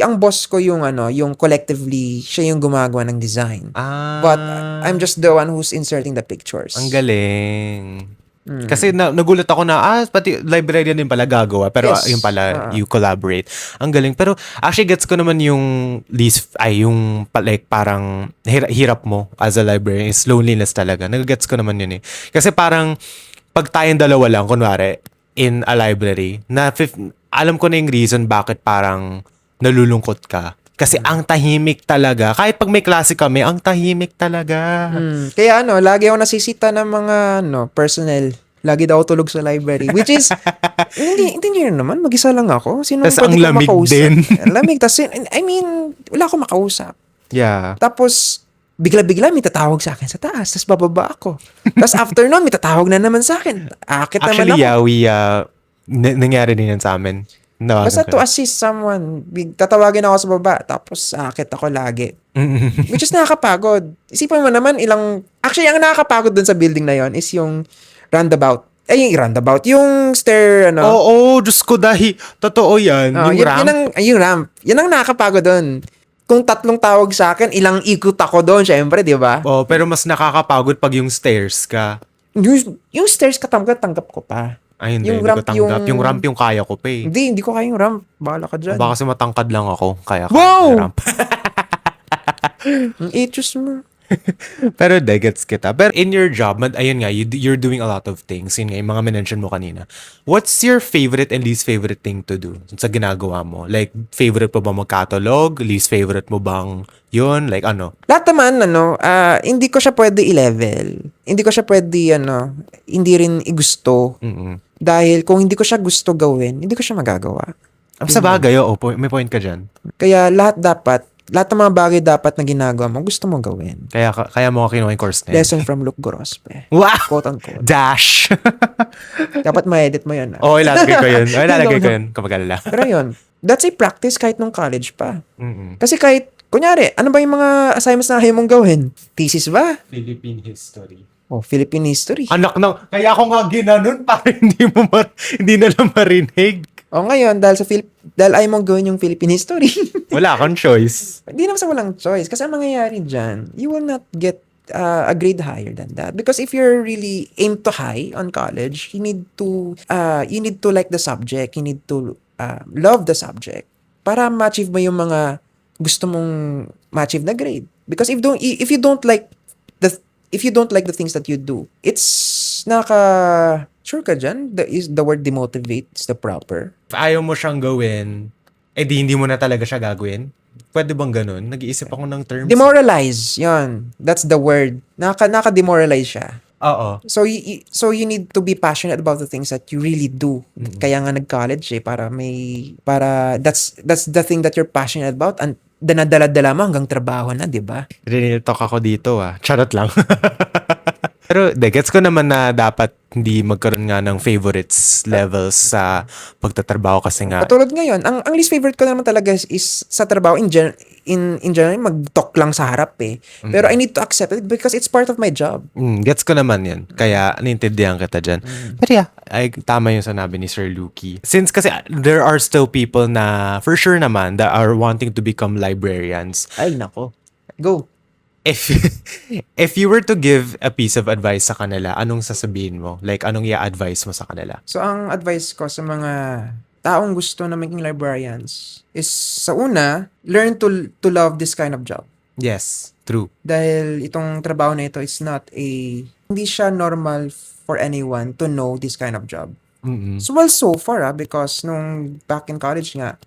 [SPEAKER 2] Ang boss ko yung yung collectively, siya yung gumagawa ng design. But I'm just the one who's inserting the pictures.
[SPEAKER 1] Ang galing. Kasi nagulat ako na, pati librarian din pala gagawa. Pero
[SPEAKER 2] Yes.
[SPEAKER 1] yung pala, you collaborate. Ang galing. Pero actually, gets ko naman yung like parang hirap mo as a librarian is loneliness talaga. Nag-gets ko naman yun eh. Kasi parang, pag tayong dalawa lang, kunwari, in a library, alam ko na yung reason bakit parang nalulungkot ka. Kasi ang tahimik talaga. Kahit pag may klase kami, ang tahimik talaga.
[SPEAKER 2] Kaya lagi ako nasisita ng mga personnel. Lagi daw tulog sa library. Which is, hindi nyo naman, mag-isa lang ako. Sino
[SPEAKER 1] Tas
[SPEAKER 2] pwede
[SPEAKER 1] ang
[SPEAKER 2] kong
[SPEAKER 1] lamig
[SPEAKER 2] makausap?
[SPEAKER 1] din.
[SPEAKER 2] Ang lamig. Tas, I mean, wala akong makausap.
[SPEAKER 1] Yeah.
[SPEAKER 2] Tapos, bigla-bigla may tatawag sa akin sa taas. Tapos bababa ako. Tapos after nun, may tatawag na naman sa akin. Akit naman
[SPEAKER 1] Actually,
[SPEAKER 2] ako.
[SPEAKER 1] nangyari din yan sa amin.
[SPEAKER 2] Basta to assist someone, tatawagin ako sa baba, tapos akit ako lagi. Which is nakakapagod. Isipin mo naman actually, ang nakakapagod dun sa building na yon is yung roundabout. Yung stair,
[SPEAKER 1] Oo, Diyos ko, dahil totoo yan. Yung ramp.
[SPEAKER 2] Yung ramp. Yan ang nakakapagod dun. Kung 3 tawag sa akin, ilang ikot ako doon, syempre, di ba?
[SPEAKER 1] Oh, pero mas nakakapagod pag yung stairs ka.
[SPEAKER 2] Yung stairs tanggap ko pa.
[SPEAKER 1] Ay, hindi.
[SPEAKER 2] Yung
[SPEAKER 1] Hindi ko
[SPEAKER 2] ramp,
[SPEAKER 1] tanggap. Yung ramp yung kaya ko pa eh.
[SPEAKER 2] Hindi ko kaya yung ramp. Bahala ka dyan.
[SPEAKER 1] Baka kasi matangkad lang ako. Kaya
[SPEAKER 2] Wow!
[SPEAKER 1] yung ramp.
[SPEAKER 2] Ang itchus mo.
[SPEAKER 1] Pero gets kita. Pero in your job, ayun nga, you're doing a lot of things. Yun nga, yung mga mention mo kanina. What's your favorite and least favorite thing to do sa ginagawa mo? Like, favorite mo ba mag-catalog? Least favorite mo bang yun? Like, ano?
[SPEAKER 2] Lahat naman, hindi ko siya pwede i-level. Hindi ko siya pwede, hindi rin i-gusto. Dahil kung hindi ko siya gusto gawin, hindi ko siya magagawa.
[SPEAKER 1] Sa bagay, may point ka dyan.
[SPEAKER 2] Kaya lahat ng mga bagay dapat na ginagawa mo, gusto mo gawin.
[SPEAKER 1] Kaya mo kinuha yung course na yun.
[SPEAKER 2] Lesson from Luke Gorospe.
[SPEAKER 1] Wow!
[SPEAKER 2] Quote unquote.
[SPEAKER 1] Dash!
[SPEAKER 2] Dapat ma-edit mo yun.
[SPEAKER 1] Oo, ilalagay ko yun. Ilalagay ko yun kapag alala.
[SPEAKER 2] Pero yun, that's a practice kahit nung college pa.
[SPEAKER 1] Mm-mm.
[SPEAKER 2] Kasi kahit, kunyari, ano ba yung mga assignments na kaya mong gawin? Thesis ba?
[SPEAKER 1] Philippine history.
[SPEAKER 2] Philippine history.
[SPEAKER 1] Anak ng, kaya ako nga ginanon para hindi na lang marinig.
[SPEAKER 2] Ngayon, dahil ayaw mong gawin yung Philippine history.
[SPEAKER 1] Wala kang choice.
[SPEAKER 2] Hindi naman sa walang choice. Kasi ang mangyayari dyan, you will not get a grade higher than that. Because if you're really aim to high on college, you need to like the subject. You need to love the subject para ma-achieve mo yung mga gusto mong ma-achieve na grade. Because if you don't like the things that you do, it's sure ka dyan, the word demotivate is the proper.
[SPEAKER 1] If ayaw mo siyang gawin, hindi mo na talaga siya gagawin. Pwede bang ganun? Nag-iisip ako ng terms.
[SPEAKER 2] Demoralize, yon. That's the word. Naka-demoralize siya.
[SPEAKER 1] Oo.
[SPEAKER 2] So you need to be passionate about the things that you really do. Kaya nga nag-college para that's the thing that you're passionate about, and danadala-dala mo hanggang trabaho na, di ba?
[SPEAKER 1] Real talk ako dito Charot lang. Pero gets ko naman na dapat hindi magkaroon nga ng favorites levels sa pagtatrabaho kasi nga.
[SPEAKER 2] Katulad ngayon, ang least favorite ko naman talaga is sa trabaho in general, mag-talk lang sa harap eh. Pero I need to accept it because it's part of my job.
[SPEAKER 1] Gets ko naman yan. Kaya naintindihan kita dyan. Pero yeah, tama yung sanabi ni Sir Luki. Since kasi there are still people na for sure naman that are wanting to become librarians.
[SPEAKER 2] Ay, nako. Go.
[SPEAKER 1] If you were to give a piece of advice sa kanila, anong sasabihin mo? Like, anong i-advise mo sa kanila?
[SPEAKER 2] So, ang advice ko sa mga taong gusto na maging librarians is, sa una, learn to love this kind of job.
[SPEAKER 1] Yes, true.
[SPEAKER 2] Dahil itong trabaho na ito is hindi siya normal for anyone to know this kind of job. So, well, so far, because nung back in college nga,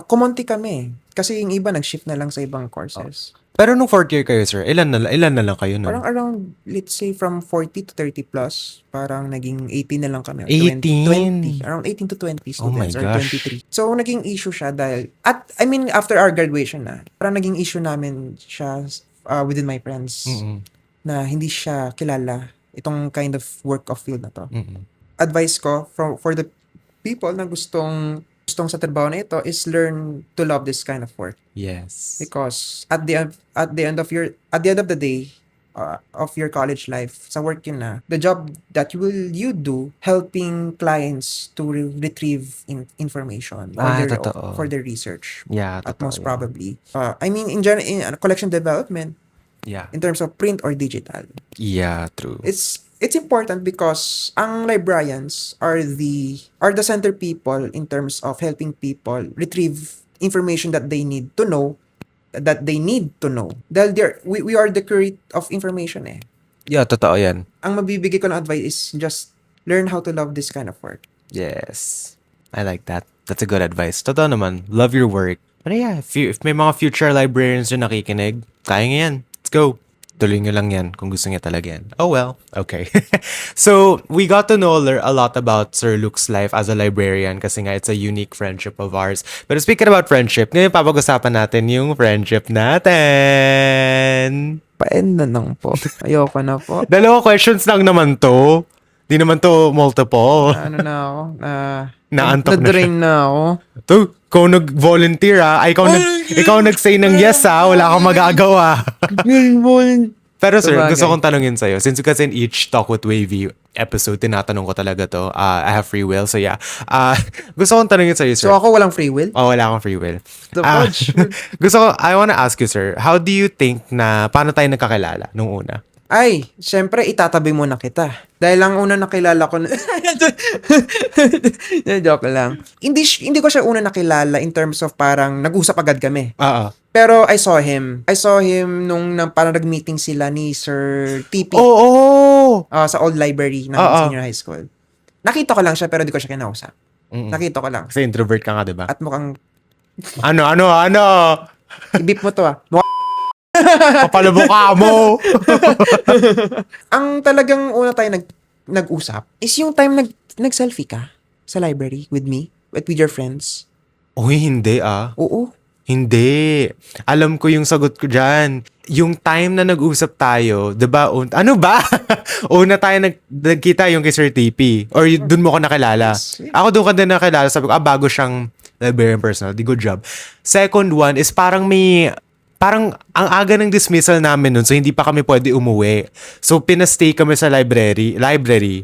[SPEAKER 2] kumonti kami. Kasi yung iba nag-shift na lang sa ibang courses.
[SPEAKER 1] Pero nung fourth year kayo, sir, ilan na lang kayo nun?
[SPEAKER 2] Parang around, let's say, from 40 to 30 plus, parang naging 18 na lang kami. Or
[SPEAKER 1] 18?
[SPEAKER 2] 20. Around 18 to 20
[SPEAKER 1] Oh my
[SPEAKER 2] students or
[SPEAKER 1] gosh.
[SPEAKER 2] 23. So, naging issue siya dahil, after our graduation na, parang naging issue namin siya within my friends
[SPEAKER 1] Mm-mm.
[SPEAKER 2] na hindi siya kilala itong kind of work of field na to.
[SPEAKER 1] Mm-mm.
[SPEAKER 2] Advice ko for the people na gustong sa trabaho na ito is learn to love this kind of work.
[SPEAKER 1] Yes.
[SPEAKER 2] Because at the end of the day of your college life, sa work yun na, the job that you do helping clients to retrieve information
[SPEAKER 1] Totoo.
[SPEAKER 2] for their research.
[SPEAKER 1] Yeah,
[SPEAKER 2] At
[SPEAKER 1] totoo
[SPEAKER 2] most
[SPEAKER 1] yan.
[SPEAKER 2] probably, in general, in collection development,
[SPEAKER 1] Yeah.
[SPEAKER 2] in terms of print or digital,
[SPEAKER 1] Yeah, true.
[SPEAKER 2] it's important because ang librarians are the center people in terms of helping people retrieve information that they need to know dahil we are the curate of information eh.
[SPEAKER 1] Yeah, totoo yan.
[SPEAKER 2] Ang mabibigay ko ng advice is just learn how to love this kind of work.
[SPEAKER 1] Yes. I like that. That's a good advice. Totoo naman. Love your work. But yeah, if may mga future librarians yung nakikinig, kaya nga yan. Let's go. Tuloy nyo lang yan kung gusto niya talaga yan. Oh well, okay. So, we got to know a lot about Sir Luke's life as a librarian kasi nga it's a unique friendship of ours. Pero speaking about friendship, ngayon papag-usapan natin yung friendship natin.
[SPEAKER 2] Pa-end na lang po. Ayoko na po.
[SPEAKER 1] 2 questions lang naman to. Di naman to multiple.
[SPEAKER 2] Ano na ako?
[SPEAKER 1] Naantok na
[SPEAKER 2] Na-drain na ako.
[SPEAKER 1] To, ikaw nag-volunteer ikaw nag-say ng yes wala kang magagawa. Pero sir,
[SPEAKER 2] Sabagay.
[SPEAKER 1] gusto kong tanungin sa'yo. Since kasi in each Talk with Wavy episode, tinatanong ko talaga to. I have free will, so yeah. Gusto kong tanungin sa'yo, sir.
[SPEAKER 2] So ako walang free will?
[SPEAKER 1] Oh, wala akong free will.
[SPEAKER 2] The
[SPEAKER 1] Ah,
[SPEAKER 2] fudge.
[SPEAKER 1] I wanna ask you, sir, how do you think paano tayo nagkakilala nung una?
[SPEAKER 2] Ay, syempre itatabi mo na kita. Dahil ang una nakilala ko na... Joke lang. Hindi ko siya una nakilala in terms of parang nag-usap agad kami.
[SPEAKER 1] Oo.
[SPEAKER 2] Pero I saw him. Nung parang nag-meeting sila ni Sir TP
[SPEAKER 1] Oo!
[SPEAKER 2] sa old library ng
[SPEAKER 1] Oo.
[SPEAKER 2] senior high school. Nakita ko lang siya pero di ko siya kinausap.
[SPEAKER 1] Mm-mm.
[SPEAKER 2] Nakita ko lang.
[SPEAKER 1] Kasi introvert ka nga, di ba?
[SPEAKER 2] At mukhang...
[SPEAKER 1] Ano?
[SPEAKER 2] I-beep mo to ah.
[SPEAKER 1] Kapalabok mo!
[SPEAKER 2] Ang talagang una tayo nag-usap is yung time nag-selfie ka sa library with me, with your friends.
[SPEAKER 1] Uy, hindi
[SPEAKER 2] Oo.
[SPEAKER 1] Hindi. Alam ko yung sagot ko dyan. Yung time na nag-usap tayo, diba? Ano ba? Una tayo nagkita yung kay Sir TP. Or dun mo ko nakilala.
[SPEAKER 2] Yes.
[SPEAKER 1] Ako dun ka din nakilala. Sabi ko, bago siyang librarian personal. Good job. Second one is parang ang aga ng dismissal namin nun, so hindi pa kami pwede umuwi. So, pinastay kami sa library.
[SPEAKER 2] Library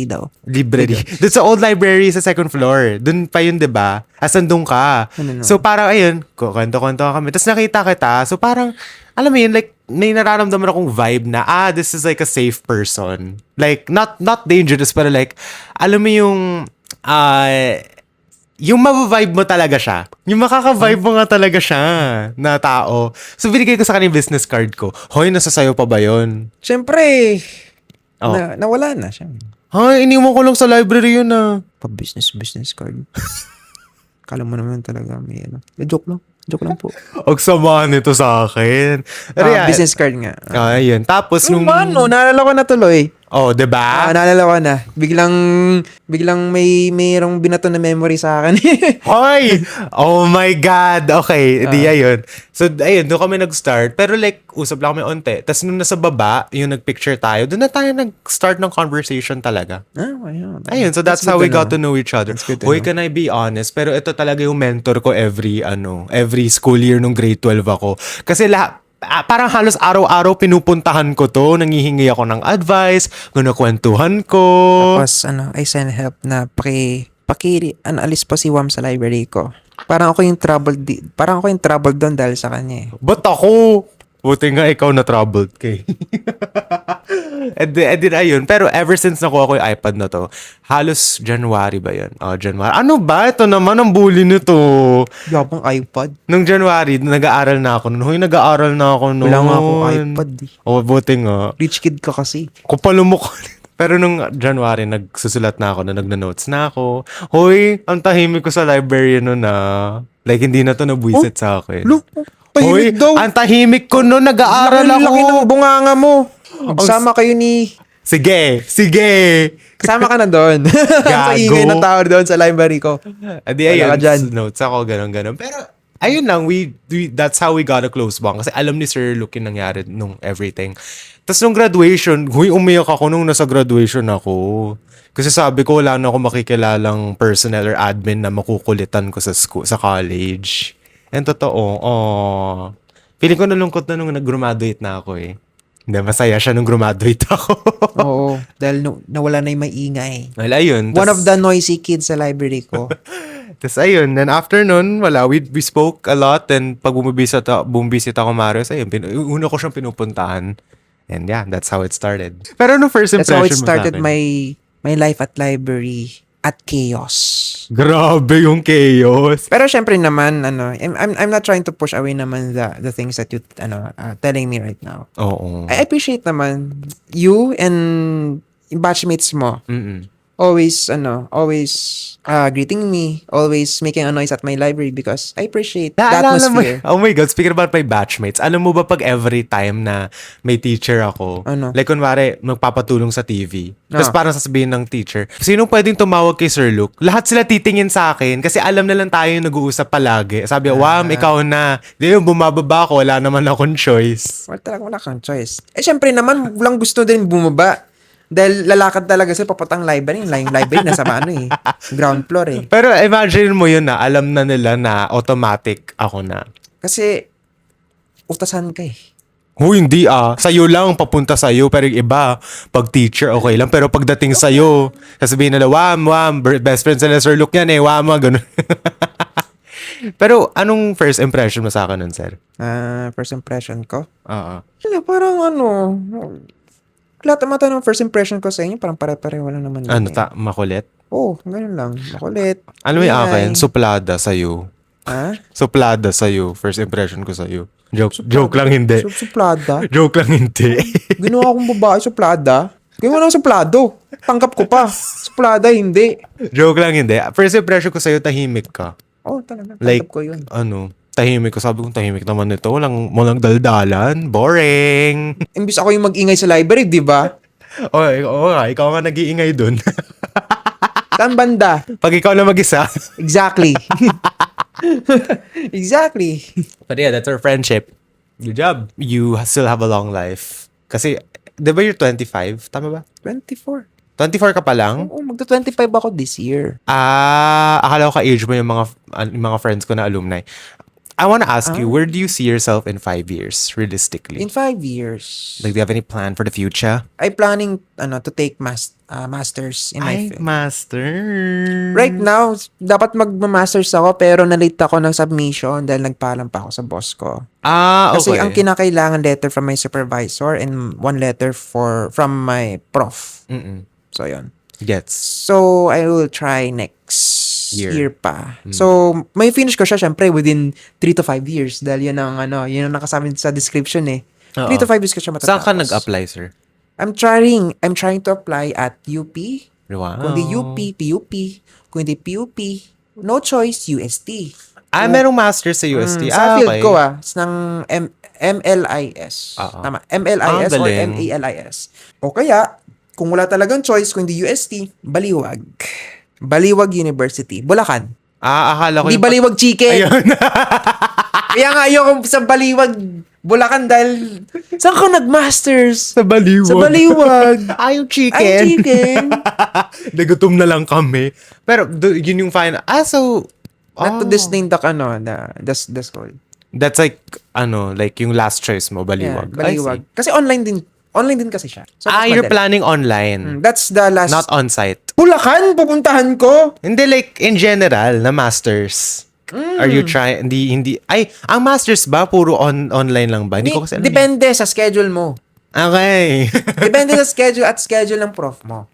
[SPEAKER 2] daw.
[SPEAKER 1] Doon sa old library sa second floor. Doon pa yun, di ba? Asan doon ka?
[SPEAKER 2] Ano?
[SPEAKER 1] So, parang ayun, kwento-kwento kami. Tapos nakita kita. So, parang, alam mo yun, like, may nararamdaman akong vibe na, this is like a safe person. Like, not dangerous, pero like, alam mo yung mabavibe mo talaga siya. Yung makaka-vibe mo nga talaga siya na tao. So, binigay ko sa kanya yung business card ko. Hoy, nasa sayo pa ba yun?
[SPEAKER 2] Siyempre,
[SPEAKER 1] Oh.
[SPEAKER 2] nawala na siya.
[SPEAKER 1] Hoy, iniwan ko lang sa library yun
[SPEAKER 2] Pa-business card. Kala mo naman talaga may ano. Joke lang po.
[SPEAKER 1] Huwag samahan nito sa akin. Pero yeah,
[SPEAKER 2] Business card nga.
[SPEAKER 1] ayun. Tapos nung...
[SPEAKER 2] Naalala ko na tuloy.
[SPEAKER 1] Oh, diba?
[SPEAKER 2] Naalala ko na. Biglang mayroong binato na memory sa akin.
[SPEAKER 1] Hoy! Oh my God! Okay, di ayun. So, ayun, doon kami nag-start. Pero like, usap lang kami onte. Tapos nung nasa baba, yung nag-picture tayo, doon na tayo nag-start ng conversation talaga.
[SPEAKER 2] Ayun.
[SPEAKER 1] Ayun, so that's how we got to know each other.
[SPEAKER 2] That's good to
[SPEAKER 1] Hoy,
[SPEAKER 2] know.
[SPEAKER 1] can I be honest? Pero ito talaga yung mentor ko every school year nung grade 12 ako. Kasi parang halos araw-araw pinupuntahan ko to, nangihingi ako ng advice, kinukwentuhan ko.
[SPEAKER 2] Tapos I send help na alis po si Wam sa library ko. Parang ako yung troubled doon dahil sa kanya eh.
[SPEAKER 1] Ba't ako? Buti nga ikaw na troubled kay. And then ayun. Pero ever since nakuha ko yung iPad na to, halos January ba yun? Oh, January. Ano ba? Ito naman ang bully nito.
[SPEAKER 2] Yabang iPad.
[SPEAKER 1] Nung January, nag-aaral na ako nun. Hoy, nag-aaral na ako nun.
[SPEAKER 2] Wala nga akong iPad eh.
[SPEAKER 1] Oh, buti nga.
[SPEAKER 2] Rich kid ka kasi.
[SPEAKER 1] Kupal mo ko. Pero nung January, nagsusulat na ako na nagna-notes na ako. Hoy, ang tahimik ko sa library nun na. Like, hindi na to nabwisit sa akin.
[SPEAKER 2] Look, tahimik daw.
[SPEAKER 1] ang tahimik ko noon, nag-aaral ako.
[SPEAKER 2] Laki ng bunganga mo. Magsama kayo ni...
[SPEAKER 1] Sige.
[SPEAKER 2] Kasama ka na doon. Sa ingay ng tao doon sa library ko.
[SPEAKER 1] Adi,
[SPEAKER 2] Wala
[SPEAKER 1] ayun,
[SPEAKER 2] ka dyan.
[SPEAKER 1] notes ako, ganun. Pero, ayun lang, that's how we got a close bond. Kasi alam ni Sir Luke yung nangyari nung everything. Tapos nung graduation, umiyak ako nung nasa graduation ako. Kasi sabi ko, wala na ako makikilalang personnel or admin na makukulitan ko sa school, sa college. And totoo, feeling ko nalungkot na nung nag-graduate na ako eh. Hindi, masaya siya nung graduate ako.
[SPEAKER 2] Oo. Dahil nawala na yung maingay.
[SPEAKER 1] Wala yun.
[SPEAKER 2] One of the noisy kids sa library ko.
[SPEAKER 1] Tapos ayun, then after nun, we spoke a lot, and pag bumibisit ako Marius, ayun, una ko siyang pinupuntahan. And yeah, that's how it started. Pero no first
[SPEAKER 2] That's
[SPEAKER 1] impression
[SPEAKER 2] how it started
[SPEAKER 1] mo sa akin?
[SPEAKER 2] my life at library at chaos.
[SPEAKER 1] Grabe yung chaos.
[SPEAKER 2] Pero syempre naman, I'm not trying to push away naman the things that you telling me right now.
[SPEAKER 1] Oo.
[SPEAKER 2] I appreciate naman you and yung batchmates mo.
[SPEAKER 1] Mm-mm.
[SPEAKER 2] Always greeting me, always making a noise at my library because I appreciate the
[SPEAKER 1] Naalala mo,
[SPEAKER 2] atmosphere.
[SPEAKER 1] oh my God, speaking about my batchmates, alam mo ba pag every time na may teacher ako,
[SPEAKER 2] Ano?
[SPEAKER 1] like kunwari, magpapatulong sa TV, tapos
[SPEAKER 2] Ah.
[SPEAKER 1] parang sasabihin ng teacher, sinong pwedeng tumawag kay Sir Luke? Lahat sila titingin sa akin kasi alam na lang tayo yung nag-uusap palagi. Sabi, Wam, ikaw na. Di yung bumababa ako, wala naman akong choice.
[SPEAKER 2] Wala kang choice. Eh, syempre naman, walang gusto din bumaba. Dahil lalakad talaga sila papatang library. Yung library nasa ground floor eh.
[SPEAKER 1] Pero imagine mo yun na, alam na nila na automatic ako na.
[SPEAKER 2] Kasi, utasan ka eh.
[SPEAKER 1] Hindi sa'yo lang, papunta sa'yo. Pero yung iba, pag teacher, okay lang. Pero pagdating sa'yo, sasabihin nila, Wam, best friend sila Sir Luke yan eh, Wam, ganun. Pero anong first impression mo sa akin nun, sir?
[SPEAKER 2] First impression ko?
[SPEAKER 1] Oo.
[SPEAKER 2] Parang lahat ng matanong first impression ko sa inyo, parang pare-pareho lang naman.
[SPEAKER 1] Ano,
[SPEAKER 2] yun eh.
[SPEAKER 1] makulit?
[SPEAKER 2] Ganun lang. Makulit.
[SPEAKER 1] Ano yung akin?
[SPEAKER 2] Ingay.
[SPEAKER 1] Suplada sa'yo.
[SPEAKER 2] Ha?
[SPEAKER 1] Suplada sa'yo. First impression ko sa'yo. Joke lang hindi.
[SPEAKER 2] Suplada.
[SPEAKER 1] Joke lang hindi.
[SPEAKER 2] Ginawa akong babae, suplada. Ginawa ng suplado. Tanggap ko pa. Suplada, hindi.
[SPEAKER 1] Joke lang hindi. First impression ko sa'yo, tahimik ka.
[SPEAKER 2] Talaga. Tanggap
[SPEAKER 1] Like,
[SPEAKER 2] ko yun.
[SPEAKER 1] tahimik ko. Sabi ko, tahimik naman nito. Walang daldalan. Boring.
[SPEAKER 2] Imbis ako yung mag-ingay sa library, di ba?
[SPEAKER 1] Oo nga, ikaw nga nag-iingay dun.
[SPEAKER 2] Saan banda?
[SPEAKER 1] Pag ikaw na mag-isa.
[SPEAKER 2] Exactly. Exactly.
[SPEAKER 1] But yeah, that's our friendship. Good job. You still have a long life. Kasi, di ba you're 25? Tama ba?
[SPEAKER 2] 24.
[SPEAKER 1] 24 ka pa lang?
[SPEAKER 2] Oo, magta-25 ako this year.
[SPEAKER 1] Akala ko ka-age mo yung mga friends ko na alumni. I want to ask you, where do you see yourself in 5 years, realistically?
[SPEAKER 2] In 5 years,
[SPEAKER 1] Like, do you have any plan for the future?
[SPEAKER 2] I planning to take masters in my field.
[SPEAKER 1] master.
[SPEAKER 2] Right now, dapat mag-masters ako pero nalate ako ng submission dahil nagpaalam pa ako sa boss ko.
[SPEAKER 1] Okay.
[SPEAKER 2] Kasi ang kinakailangan letter from my supervisor and one letter from my prof.
[SPEAKER 1] Mm-mm.
[SPEAKER 2] So, yun.
[SPEAKER 1] Gets.
[SPEAKER 2] So, I will try next
[SPEAKER 1] Year.
[SPEAKER 2] year pa. So, may finish ko siya syempre within 3 to 5 years dahil yun ang nakasabi sa description eh. 3 to 5 years ko siya matatapos.
[SPEAKER 1] Saan ka nag-apply, sir?
[SPEAKER 2] I'm trying to apply at UP.
[SPEAKER 1] Wow.
[SPEAKER 2] Kung di UP, PUP. Kung di PUP, no choice, UST.
[SPEAKER 1] Merong master sa UST.
[SPEAKER 2] Sa field
[SPEAKER 1] okay.
[SPEAKER 2] ko ng MLIS. Tama, MLIS or
[SPEAKER 1] galing.
[SPEAKER 2] MALIS. O kaya, kung wala talagang choice, kung di UST, Baliwag. Baliwag University, Bulacan.
[SPEAKER 1] Akala ko
[SPEAKER 2] Di
[SPEAKER 1] yung...
[SPEAKER 2] Baliwag Chicken.
[SPEAKER 1] Ayun.
[SPEAKER 2] Kaya nga ayoko sa Baliwag, Bulacan dahil saan ka nag-masters?
[SPEAKER 1] Sa Baliwag.
[SPEAKER 2] Sa Baliwag.
[SPEAKER 1] Ayaw chicken.
[SPEAKER 2] Ay, chicken.
[SPEAKER 1] Nagutom na lang kami. Pero yun yung final. So...
[SPEAKER 2] Not to disdain the school.
[SPEAKER 1] That's like yung last choice mo, Baliwag.
[SPEAKER 2] Yeah, Baliwag. Kasi online din kasi siya. So, mas
[SPEAKER 1] You're
[SPEAKER 2] madali.
[SPEAKER 1] planning online.
[SPEAKER 2] That's the last...
[SPEAKER 1] Not on-site.
[SPEAKER 2] Bulacan, pupuntahan ko.
[SPEAKER 1] Hindi, like, in general, na masters. Are you trying, hindi, ang masters ba, puro online lang ba? Hindi ko kasi alam.
[SPEAKER 2] Depende sa schedule mo.
[SPEAKER 1] Okay.
[SPEAKER 2] Depende sa schedule ng prof mo.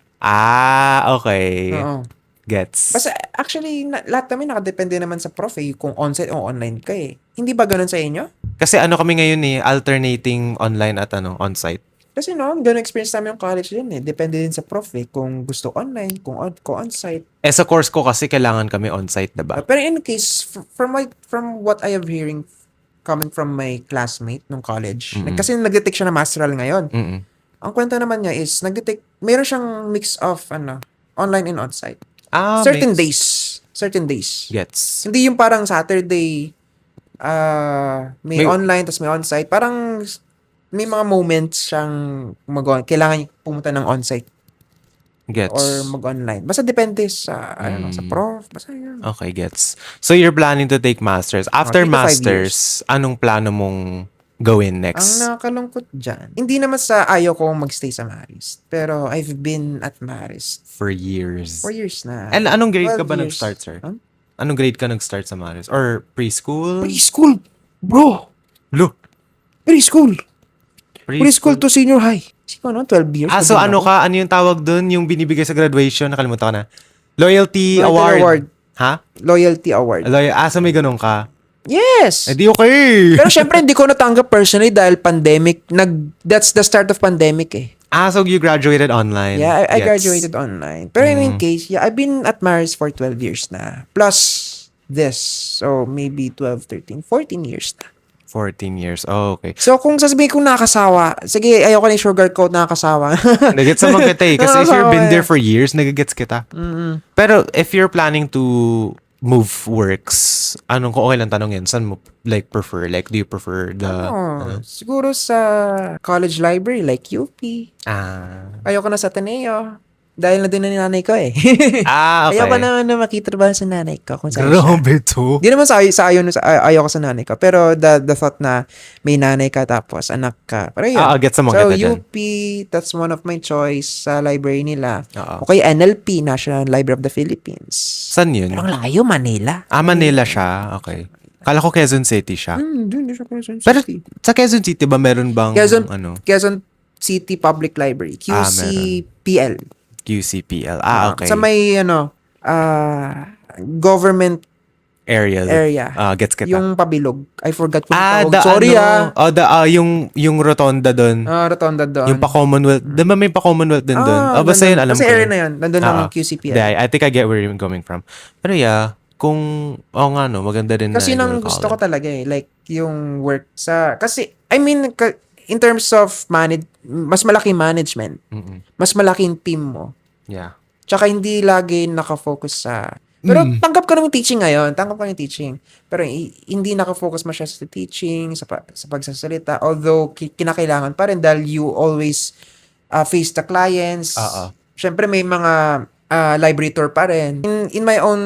[SPEAKER 1] Okay.
[SPEAKER 2] Oo.
[SPEAKER 1] Gets.
[SPEAKER 2] Basta actually, lahat kami nakadepende naman sa prof kung on-site o online ka eh. Hindi ba ganun sa inyo?
[SPEAKER 1] Kasi kami ngayon alternating online at on-site.
[SPEAKER 2] Kasi ganun experience namin yung college din eh. Depende din sa prof kung gusto online, kung on-site.
[SPEAKER 1] Sa course ko kasi kailangan kami on-site, diba?
[SPEAKER 2] Pero in case, from what I have hearing coming from my classmate nung college.
[SPEAKER 1] Mm-mm.
[SPEAKER 2] Kasi nag-detect siya na masteral ngayon.
[SPEAKER 1] Mm-mm.
[SPEAKER 2] Ang kwento naman niya is, meron siyang mix of, online and on-site.
[SPEAKER 1] Certain
[SPEAKER 2] Certain days.
[SPEAKER 1] Gets.
[SPEAKER 2] Hindi yung parang Saturday, may
[SPEAKER 1] May-
[SPEAKER 2] online, tapos may on-site. Parang, may mga moments siyang kailangan niya pumunta ng on-site
[SPEAKER 1] Gets.
[SPEAKER 2] or mag-online. Basta depende sa, sa prof. Basta yun.
[SPEAKER 1] Okay, gets. So you're planning to take masters. After
[SPEAKER 2] 3 to 5
[SPEAKER 1] masters, anong plano mong gawin
[SPEAKER 2] Ang
[SPEAKER 1] next?
[SPEAKER 2] nakakalungkot dyan, hindi naman sa ayaw ko magstay sa Marist. Pero I've been at Marist
[SPEAKER 1] For years.
[SPEAKER 2] for years na.
[SPEAKER 1] And anong grade ka
[SPEAKER 2] 12
[SPEAKER 1] ba
[SPEAKER 2] years.
[SPEAKER 1] nag-start, sir?
[SPEAKER 2] Huh?
[SPEAKER 1] Anong grade ka nag-start sa Maris? Or preschool?
[SPEAKER 2] Preschool, bro.
[SPEAKER 1] Look.
[SPEAKER 2] Preschool. Preschool to senior high. Siguro, 12 years.
[SPEAKER 1] So
[SPEAKER 2] na din
[SPEAKER 1] ano
[SPEAKER 2] ako.
[SPEAKER 1] ka? Ano yung tawag dun? Yung binibigay sa graduation? Nakalimutan ko na. Loyalty
[SPEAKER 2] Loyalty
[SPEAKER 1] Award.
[SPEAKER 2] Award.
[SPEAKER 1] Ha?
[SPEAKER 2] Loyalty Award.
[SPEAKER 1] So may ganun ka?
[SPEAKER 2] Yes.
[SPEAKER 1] Eh di okay.
[SPEAKER 2] Pero syempre, hindi ko natanggap personally dahil pandemic. That's the start of pandemic eh.
[SPEAKER 1] So you graduated online.
[SPEAKER 2] Yeah, I
[SPEAKER 1] Gets.
[SPEAKER 2] graduated online. Pero in any case, yeah, I've been at Marist for 12 years na. Plus this. So, maybe 12, 13, 14 years na.
[SPEAKER 1] 14 years. Oh, okay.
[SPEAKER 2] So, kung sasabihin kong nakakasawa, sige, ayoko na yung sugarcoat nakakasawa.
[SPEAKER 1] Nagets naman kita eh. Kasi if you've been there
[SPEAKER 2] Nakakasawa
[SPEAKER 1] for years, nagigets kita. Pero if you're planning to move works, kung okay lang tanongin, saan mo prefer? Like, do you prefer the...
[SPEAKER 2] Siguro sa college library, like UP. Ayoko na sa Ateneo. Dahil na din na ni nanay ko eh.
[SPEAKER 1] Okay.
[SPEAKER 2] Ayoko na makitrabaho sa nanay ko kung saan siya.
[SPEAKER 1] Grabe to.
[SPEAKER 2] Di naman ayoko sa nanay ko. Pero the thought na may nanay ka tapos anak ka. Pero yun.
[SPEAKER 1] Gets mo
[SPEAKER 2] So,
[SPEAKER 1] kita dyan.
[SPEAKER 2] UP, that's one of my choice sa library nila.
[SPEAKER 1] Oo.
[SPEAKER 2] Okay, NLP, National Library of the Philippines.
[SPEAKER 1] Saan yun?
[SPEAKER 2] Pero ang layo, Manila.
[SPEAKER 1] Manila siya. Okay. Kala ko Quezon City siya.
[SPEAKER 2] Hindi siya Quezon
[SPEAKER 1] Pero
[SPEAKER 2] City.
[SPEAKER 1] sa Quezon City ba meron bang
[SPEAKER 2] Quezon City Public Library. QCPL.
[SPEAKER 1] QCPL? Okay.
[SPEAKER 2] Sa may, government
[SPEAKER 1] area. Gets kita.
[SPEAKER 2] yung pabilog. I forgot kung tawag.
[SPEAKER 1] the
[SPEAKER 2] Sorry
[SPEAKER 1] yung rotonda doon.
[SPEAKER 2] rotonda doon.
[SPEAKER 1] Yung pa-Commonwealth. Di ba may pa-Commonwealth din doon? Basta yun, alam ko.
[SPEAKER 2] Kasi area na yun. Nandun ang
[SPEAKER 1] Oo.
[SPEAKER 2] QCPL.
[SPEAKER 1] I think I get where you're coming from. Pero yeah, kung, maganda rin
[SPEAKER 2] Kasi
[SPEAKER 1] na
[SPEAKER 2] nang
[SPEAKER 1] you will
[SPEAKER 2] gusto
[SPEAKER 1] call
[SPEAKER 2] ko talaga eh. Like, yung work kasi, I mean, in terms of mas malaking management.
[SPEAKER 1] Mm-mm.
[SPEAKER 2] Mas malaking team mo.
[SPEAKER 1] Yeah.
[SPEAKER 2] Tsaka hindi lagi nakafocus sa... Pero tanggap ko ng teaching ngayon. Tanggap ko ng teaching. Pero hindi nakafocus masyado sa teaching, sa pagsasalita. Although, kinakailangan pa rin dahil you always face the clients. Siyempre, may mga library tour pa rin. In my own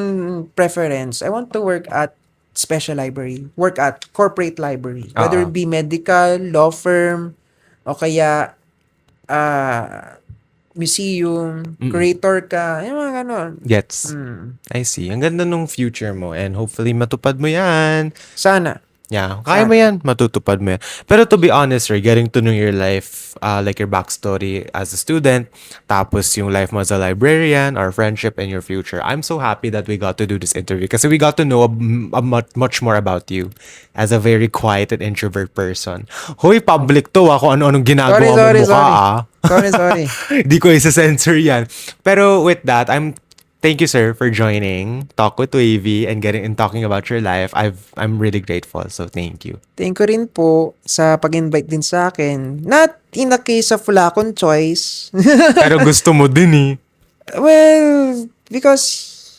[SPEAKER 2] preference, I want to work at special library. Work at corporate library. Whether it be medical, law firm, o kaya museum, curator ka, yung mga ganon.
[SPEAKER 1] Gets. I see. Ang ganda nung future mo and hopefully matupad mo yan.
[SPEAKER 2] Sana.
[SPEAKER 1] Yeah, kaya mo yan. Matutupad mo yan. Pero to be honest, getting to know your life, like your backstory as a student, tapos yung life mo as a librarian, our friendship and your future. I'm so happy that we got to do this interview kasi we got to know much more about you as a very quiet and introvert person. Hoy, public to kung ano-anong ginagawa mo mukha
[SPEAKER 2] Sorry.
[SPEAKER 1] Di ko isa-censor yan. Pero with that, thank you, sir, for joining Talk with Wavy and talking about your life. I'm really grateful. So thank you.
[SPEAKER 2] Thank you rin po sa pag-invite din sa akin. Not in a case of wala akong choice.
[SPEAKER 1] Pero gusto mo din eh.
[SPEAKER 2] Well, because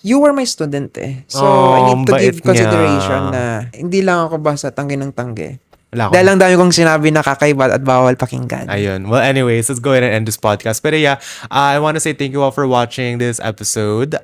[SPEAKER 2] you were my student eh. So, I need to
[SPEAKER 1] bait
[SPEAKER 2] give consideration
[SPEAKER 1] niya.
[SPEAKER 2] na hindi lang ako basta tanggi ng tanggi.
[SPEAKER 1] Wala akong-
[SPEAKER 2] Dahil lang dami kong sinabi na kakaiba at bawal pakinggan.
[SPEAKER 1] Ayun. Well, anyways, let's go ahead and end this podcast. But yeah, I want to say thank you all for watching this episode.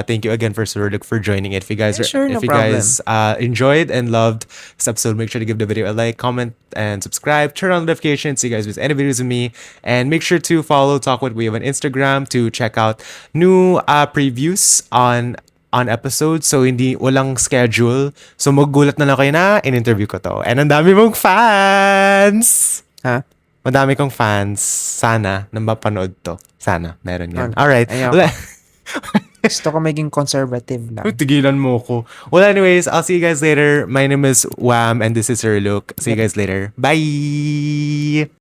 [SPEAKER 1] Thank you again for Sir Luke for joining it. If you guys,
[SPEAKER 2] Yeah, sure, no
[SPEAKER 1] if you guys enjoyed and loved this episode, make sure to give the video a like, comment, and subscribe. Turn on notifications so you guys miss any videos of me. And make sure to follow Talk With Wave on Instagram to check out new previews on episodes. So, walang schedule. So, maggulat na lang kayo na in-interview ko to. And ang dami mong fans!
[SPEAKER 2] Ha?
[SPEAKER 1] Madami kong fans. Sana na mapanood to. Sana. Meron yan. Alright.
[SPEAKER 2] Ayoko.
[SPEAKER 1] Well,
[SPEAKER 2] Gusto ko maging conservative lang.
[SPEAKER 1] tigilan mo ko. Well, anyways, I'll see you guys later. My name is Wham and this is Sir Luke. See you guys later. Bye!